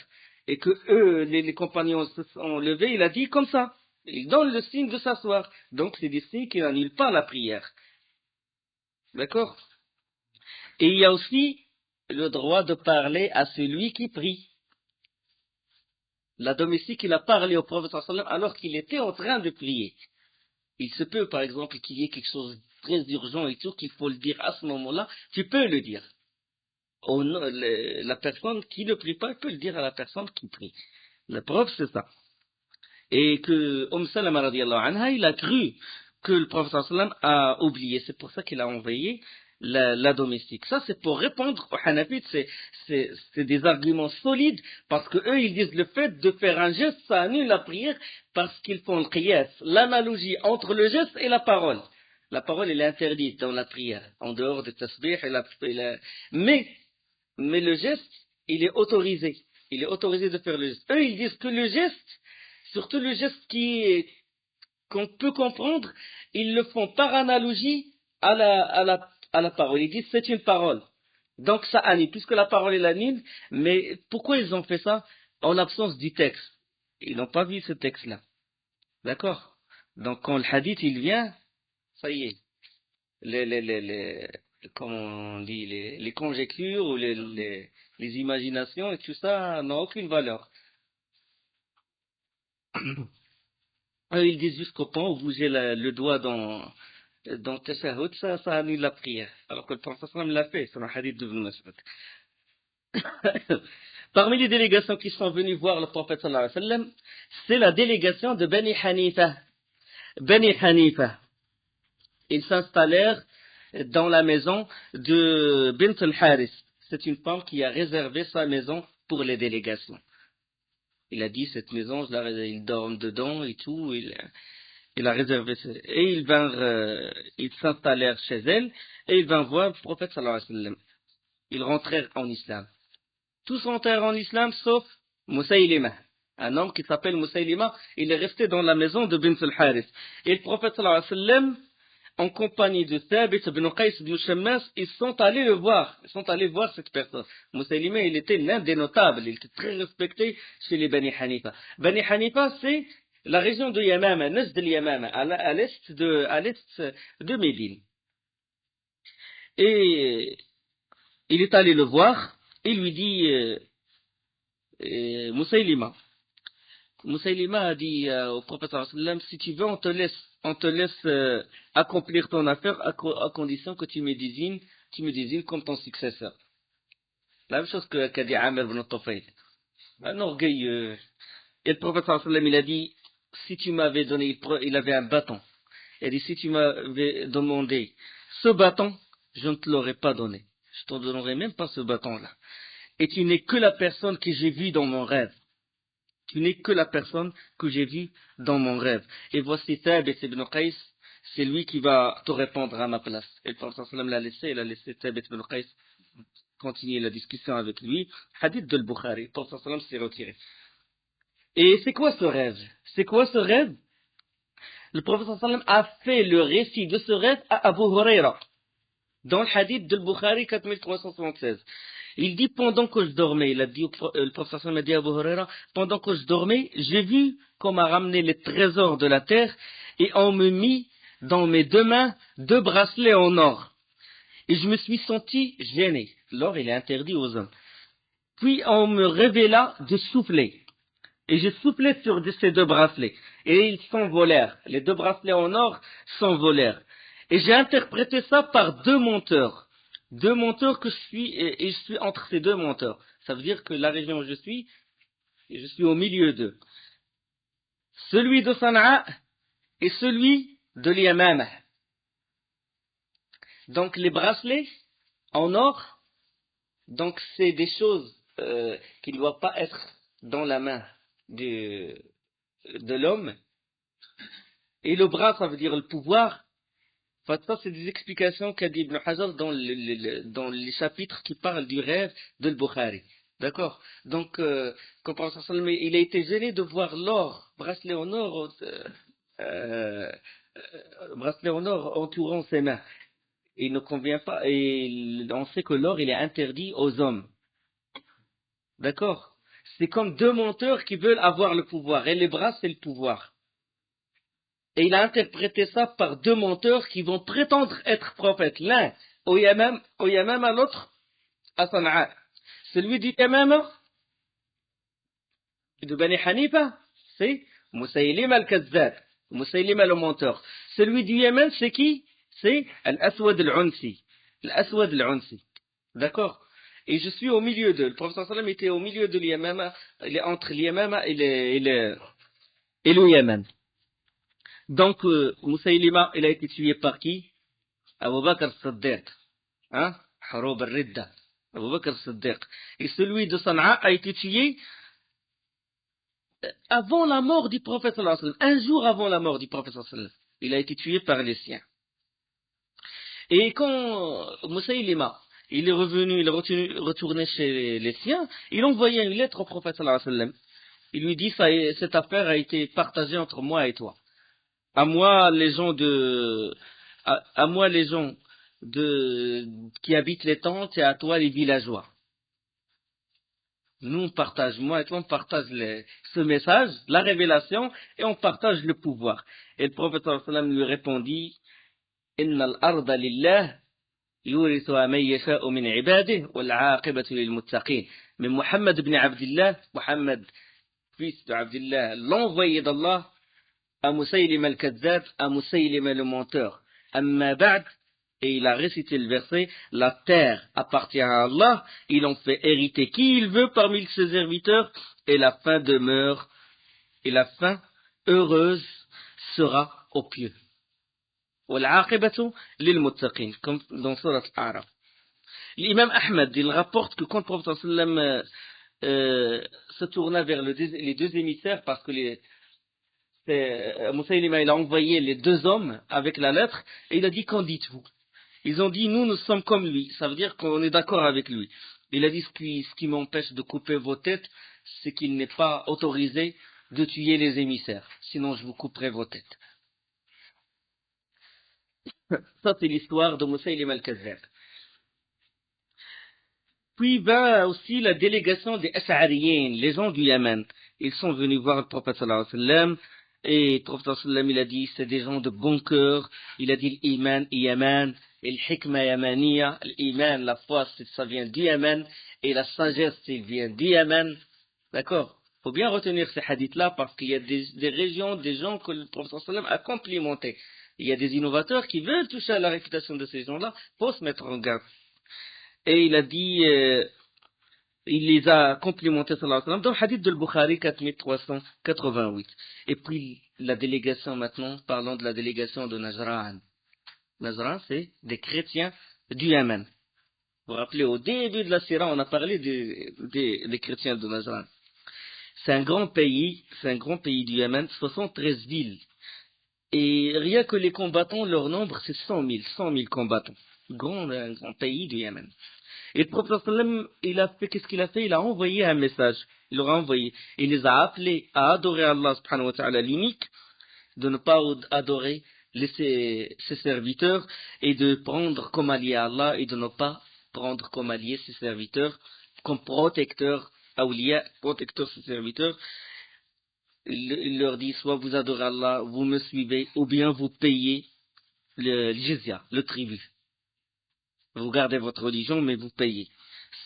et que eux, les compagnons se sont levés, il a dit comme ça. Il donne le signe de s'asseoir. Donc c'est des signes qui n'annulent pas la prière. D'accord? Et il y a aussi le droit de parler à celui qui prie. La domestique, il a parlé au prophète alors qu'il était en train de prier. Il se peut, par exemple, qu'il y ait quelque chose de très urgent et tout, qu'il faut le dire à ce moment-là, tu peux le dire. La personne qui ne prie pas peut le dire à la personne qui prie. La preuve, c'est ça. Et que Salama radiallahu anha, il a cru que le prophète a oublié. C'est pour ça qu'il a envoyé la domestique. Ça, c'est pour répondre aux Hanafites. C'est des arguments solides parce que eux, ils disent le fait de faire un geste, ça annule la prière parce qu'ils font le qiyas, l'analogie entre le geste et la parole. La parole, elle est interdite dans la prière, en dehors de tasbih mais le geste, il est autorisé. Il est autorisé de faire le geste. Eux, ils disent que le geste, surtout le geste qu'on peut comprendre, ils le font par analogie à la parole. Ils disent c'est une parole. Donc ça annule, puisque la parole est annule. Mais pourquoi ils ont fait ça? En l'absence du texte. Ils n'ont pas vu ce texte-là. D'accord? Donc quand le hadith il vient, ça y est. Comment on dit, les conjectures ou les imaginations et tout ça n'ont aucune valeur. Ils disent jusqu'au point où bouger le doigt dans Tashahhud, ça annule la prière. Alors que le prophète l'a fait, c'est un hadith de Ibn Mas'ud. Parmi les délégations qui sont venues voir le prophète sallallahu alayhi wa sallam, c'est la délégation de Bani Hanifa. Bani Hanifa. Ils s'installèrent dans la maison de Bint al-Haris. C'est une femme qui a réservé sa maison pour les délégations. Il a dit, cette maison, ils dorment dedans et tout. Il a réservé. Et ils s'installèrent chez elle et ils vinrent voir le prophète sallallahu alayhi wa sallam. Ils rentrèrent en islam. Tous rentrèrent en islam sauf Musaylima. Un homme qui s'appelle Musaylima, il est resté dans la maison de Bint al-Haris. Et le prophète sallallahu alayhi wa sallam, en compagnie de Thabit ibn Qais ibn Shammas, ils sont allés le voir. Ils sont allés voir cette personne. Musaylima, il était l'un des notables. Il était très respecté chez les Bani Hanifa. Bani Hanifa, c'est la région de Yamama, Najd al-Yamama, à l'est de Médine. Et il est allé le voir. Il lui dit, Musaylima a dit au prophète sallallahu alayhi wa sallam, si tu veux, on te laisse accomplir ton affaire à condition que tu me désignes comme ton successeur. La même chose qu'a dit Amr ibn Tufayl. Un orgueilleux. Et le prophète sallallahu alayhi wa sallam, il a dit, si tu m'avais donné, il avait un bâton. Il a dit, si tu m'avais demandé ce bâton, je ne te l'aurais pas donné. Je ne te donnerais même pas ce bâton-là. Et tu n'es que la personne que j'ai vue dans mon rêve. Tu n'es que la personne que j'ai vue dans mon rêve. Et voici Thabit ibn Qais, c'est lui qui va te répondre à ma place. Et le prophète sallam l'a laissé, il a laissé Thabit ibn Qais continuer la discussion avec lui. Hadith de Bukhari, le prophète sallam s'est retiré. Et c'est quoi ce rêve? C'est quoi ce rêve? Le prophète sallam a fait le récit de ce rêve à Abu Huraira. Dans le hadith de Bukhari 4376. Il dit, pendant que je dormais, il a dit, le professeur m'a dit à Abu Huraira, pendant que je dormais, j'ai vu qu'on m'a ramené les trésors de la terre et on me mit dans mes 2 mains 2 bracelets en or. et je me suis senti gêné. L'or, il est interdit aux hommes. Puis on me révéla de souffler. Et j'ai soufflé sur ces deux bracelets. Et ils s'envolèrent. Les deux bracelets en or s'envolèrent. Et j'ai interprété ça par deux monteurs. Deux monteurs que je suis, et je suis entre ces deux monteurs. Ça veut dire que la région où je suis au milieu d'eux. Celui de Sana'a et celui de l'Yamama. Donc les bracelets en or, donc c'est des choses qui ne doivent pas être dans la main de l'homme. Et le bras, ça veut dire le pouvoir. Enfin, ça, c'est des explications qu'a dit Ibn Hajar dans les chapitres qui parlent du rêve de Bukhari. D'accord. Donc, quand le prophète sallam, il a été gêné de voir l'or, bracelet en or entourant ses mains. Il ne convient pas, et on sait que l'or, il est interdit aux hommes. D'accord. C'est comme deux menteurs qui veulent avoir le pouvoir, et les bras, c'est le pouvoir. Et il a interprété ça par deux menteurs qui vont prétendre être prophètes. L'un au Yamama, l'autre à Sana'a. Celui du Yamama, de Bani Hanifa, c'est Moussaïlim al-Kazzab, Moussaïlim al-menteur. Celui du Yémen, c'est qui? C'est Al-Aswad al-Unsi. Al-Aswad al-Unsi. D'accord? Et je suis au milieu d'eux. Le prophète sallam était au milieu de l'Yamama, entre l'Yamama et le Yémen. Donc, Moussaïlima, il a été tué par qui? Abu Bakr al-Siddiq. Hein? Haroub al-Ridda. Abu Bakr al-Siddiq. Et celui de Sana'a a été tué avant la mort du prophète sallallahu alayhi wa sallam. Un jour avant la mort du prophète sallallahu alayhi wa sallam. Il a été tué par les siens. Et quand Moussaïlima, il est revenu, il est retourné chez les siens, il a envoyé une lettre au prophète sallallahu alayhi wa sallam. Il lui dit, cette affaire a été partagée entre moi et toi. À moi les gens qui habitent les tentes et à toi les villageois. Nous on partage, moi et toi on partage ce message, la révélation, et on partage le pouvoir. Et le prophète sallallahu alayhi wa sallam lui répondit, Inna al-arda lillah yurithuha man yasha'u min ibadihi wal 'aqibatu lil muttaqin. Mais Muhammad ibn Abdillah, Muhammad fils de Abdillah, l'envoyé d'Allah, à Moussaïlim al-Kazzab, à Moussaïlim le menteur. Amma ba'd, et il a récité le verset, la terre appartient à Allah, il en fait hériter qui il veut parmi ses serviteurs, et la fin demeure, et la fin heureuse sera aux pieux. Wal-aqibatu lil-muttaqin, comme dans Surat Al-A'raf. L'imam Ahmad, il rapporte que quand le prophète sallam se tourna vers les deux émissaires, parce que Moussaïlima, il a envoyé les deux hommes avec la lettre, et il a dit, qu'en dites-vous? Ils ont dit, nous sommes comme lui. Ça veut dire qu'on est d'accord avec lui. Il a dit, ce qui m'empêche de couper vos têtes, c'est qu'il n'est pas autorisé de tuer les émissaires. Sinon, je vous couperai vos têtes. Ça, c'est l'histoire de Moussaïlima al-Kazzab. Puis va aussi la délégation des Ash'ariyin, les gens du Yémen. Ils sont venus voir le prophète sallallahu alayhi wa sallam. Et le prophète sallallahu alayhi wa sallam, il a dit, c'est des gens de bon cœur. Il a dit l'iman, Yaman, et le hikma yamaniya. L'iman, la foi, ça vient du Yémen. Et la sagesse, ça vient du Yémen. D'accord? Faut bien retenir ces hadiths-là parce qu'il y a des régions, des gens que le prophète sallallahu alayhi wa sallam a complimentés. Il y a des innovateurs qui veulent toucher à la réputation de ces gens-là. Faut se mettre en garde. Et il a dit, il les a complimentés sallallahu alayhi wa sallam dans le hadith de Bukhari 4388. Et puis la délégation maintenant, parlons de la délégation de Najran. Najran, c'est des chrétiens du Yémen. Vous vous rappelez, au début de la Sira, on a parlé des chrétiens de Najran. C'est un grand pays du Yémen, 73 villes. Et rien que les combattants, leur nombre, c'est 100 000 combattants. Un grand pays du Yémen. Et le prophète sallam, qu'est-ce qu'il a fait? Il a envoyé un message. Il leur a envoyé. Il les a appelés à adorer Allah subhanahu wa ta'ala l'unique, de ne pas adorer ses serviteurs, et de prendre comme allié à Allah, et de ne pas prendre comme allié ses serviteurs, comme protecteurs, awliya, protecteurs ses serviteurs. Il leur dit, soit vous adorez Allah, vous me suivez, ou bien vous payez le jizya, le tribut. Vous gardez votre religion, mais vous payez.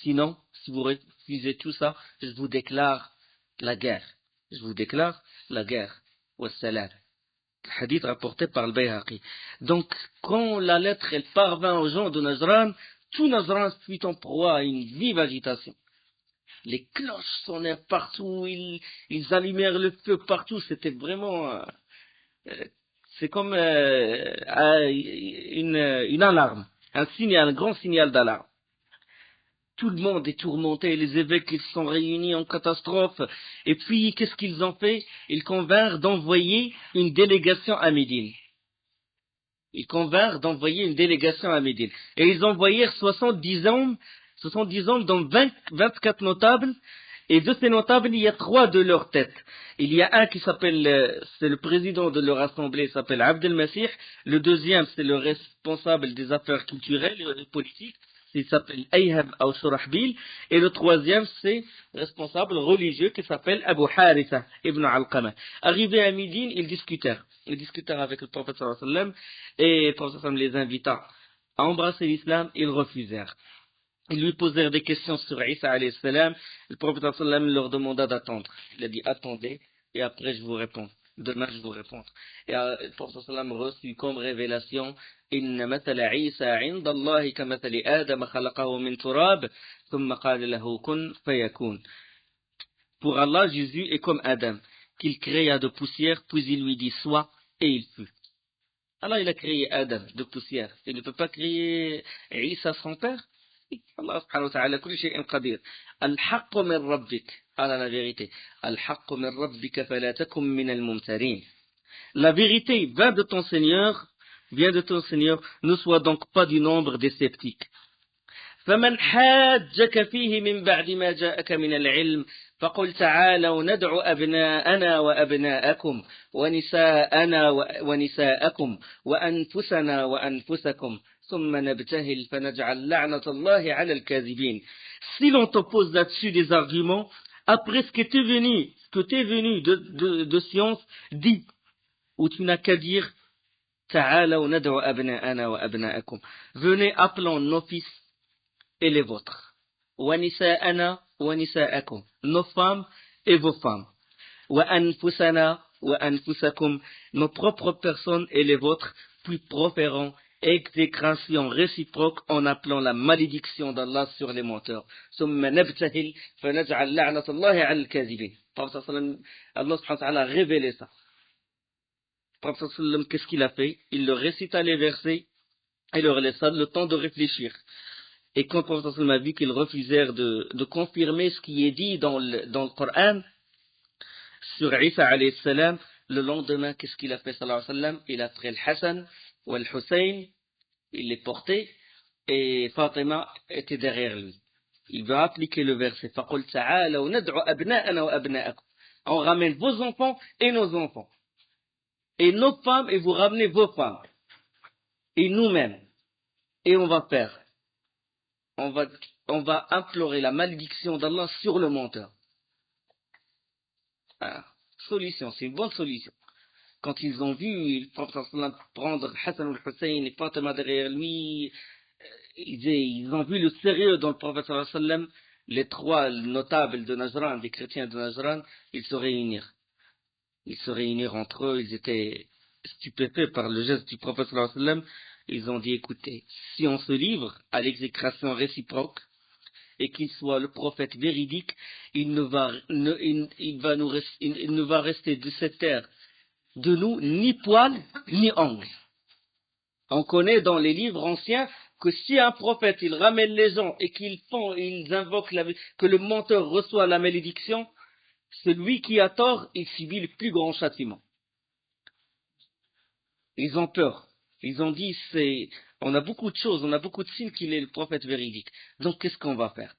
Sinon, si vous refusez tout ça, je vous déclare la guerre. Je vous déclare la guerre. Wassalam. Hadith rapporté par le Bayhaqi. Donc, quand la lettre elle parvint aux gens de Najran, tout Najran fut en proie à une vive agitation. Les cloches sonnèrent partout, ils allumèrent le feu partout. C'était vraiment, c'est comme une alarme, un signal, un grand signal d'alarme. Tout le monde est tourmenté, les évêques ils sont réunis en catastrophe. Et puis, qu'est-ce qu'ils ont fait? Ils convinrent d'envoyer une délégation à Médine. Ils convinrent d'envoyer une délégation à Médine. Et ils envoyèrent 70 hommes, dont 24 notables. Et de ces notables, il y a 3 de leur tête. Il y a un qui s'appelle, c'est le président de leur assemblée, il s'appelle Abd el-Masih. Le deuxième, c'est le responsable des affaires culturelles et politiques. Il s'appelle Ayhab ou Shurahbil, et le troisième, c'est responsable religieux qui s'appelle Abu Haritha ibn Alqama. Arrivés à Médine, ils discutèrent. Ils discutèrent avec le prophète sallallahu alayhi wa sallam, et le prophète sallallahu alayhi wa sallam les invita à embrasser l'islam, ils refusèrent. Ils lui posèrent des questions sur Isa alayhi salam. Le prophète sallallahu alayhi wa sallam leur demanda d'attendre. Il a dit attendez, et après je vous réponds. Demain je vous réponds. Et le prophète sallallahu alayhi wa sallam reçut comme révélation إن مثل عيسى عند الله كمثل آدم خلقه من تراب ثم قال له كن فيكون. Pour Allah, Jésus est comme Adam, qu'il créa de poussière, puis il lui dit sois, et il fut. Allah, il a créé Adam de poussière. Il ne peut pas créer Isa son père. Allah subhanahu wa ta'ala, كل شيء قدير. الحق من ربك. Allah, la vérité. الحق من ربك فلا تكن من الممترين. La vérité vient de ton Seigneur. Ne sois donc pas du nombre des sceptiques. فمن حاجك فيه من بعد ما جاءك من العلم فقل تعالوا ندعو أبناءنا وأبناءكم ونساءنا ونساءكم وأنفسنا وأنفسكم ثم نبتهل فنجعل لعنة الله على الكاذبين. Si l'on t'oppose là-dessus des arguments, après ce que t'es venu de science, dis, ou tu n'as qu'à dire venez, appelons nos fils et les vôtres. Nos femmes et vos femmes. Nos propres personnes et les vôtres, puis proférons exécration réciproque en appelant la malédiction d'Allah sur les menteurs. Allah subhanahu wa ta'ala a révélé ça. Le prophète sallam, qu'est-ce qu'il a fait? Il leur récita les versets et leur laissa le temps de réfléchir. Et quand le prophète sallam a vu qu'ils refusèrent de confirmer ce qui est dit dans le Coran sur Isa alayhi salam, le lendemain, qu'est-ce qu'il a fait sallallahu alayhi wa sallam? Il a pris le Hassan ou le Hussein, il les portait et Fatima était derrière lui. Il va appliquer le verset. فَقُلْ تَعَالَوْا نَدْعُ أَبْنَاءَنَا وَأَبْنَاءَكُمْ. On ramène vos enfants et nos enfants. Et nos femmes, et vous ramenez vos femmes. Et nous-mêmes. Et on va faire. On va implorer la malédiction d'Allah sur le menteur. Ah, solution, c'est une bonne solution. Quand ils ont vu le prophète prendre Hassan ou Hussein et Fatima derrière lui, ils ont vu le sérieux dans le prophète sallam, les 3 notables de Najran, des chrétiens de Najran, ils se réunirent. Ils se réunirent entre eux, ils étaient stupéfaits par le geste du prophète sallallahu alayhi wa sallam. Ils ont dit, écoutez, si on se livre à l'exécration réciproque, et qu'il soit le prophète véridique, il ne va rester de cette terre de nous ni poil ni ongle. On connaît dans les livres anciens que si un prophète il ramène les gens et ils invoquent que le menteur reçoit la malédiction, celui qui a tort, il subit le plus grand châtiment. Ils ont peur. Ils ont dit, on a beaucoup de choses, on a beaucoup de signes qu'il est le prophète véridique. Donc qu'est-ce qu'on va faire?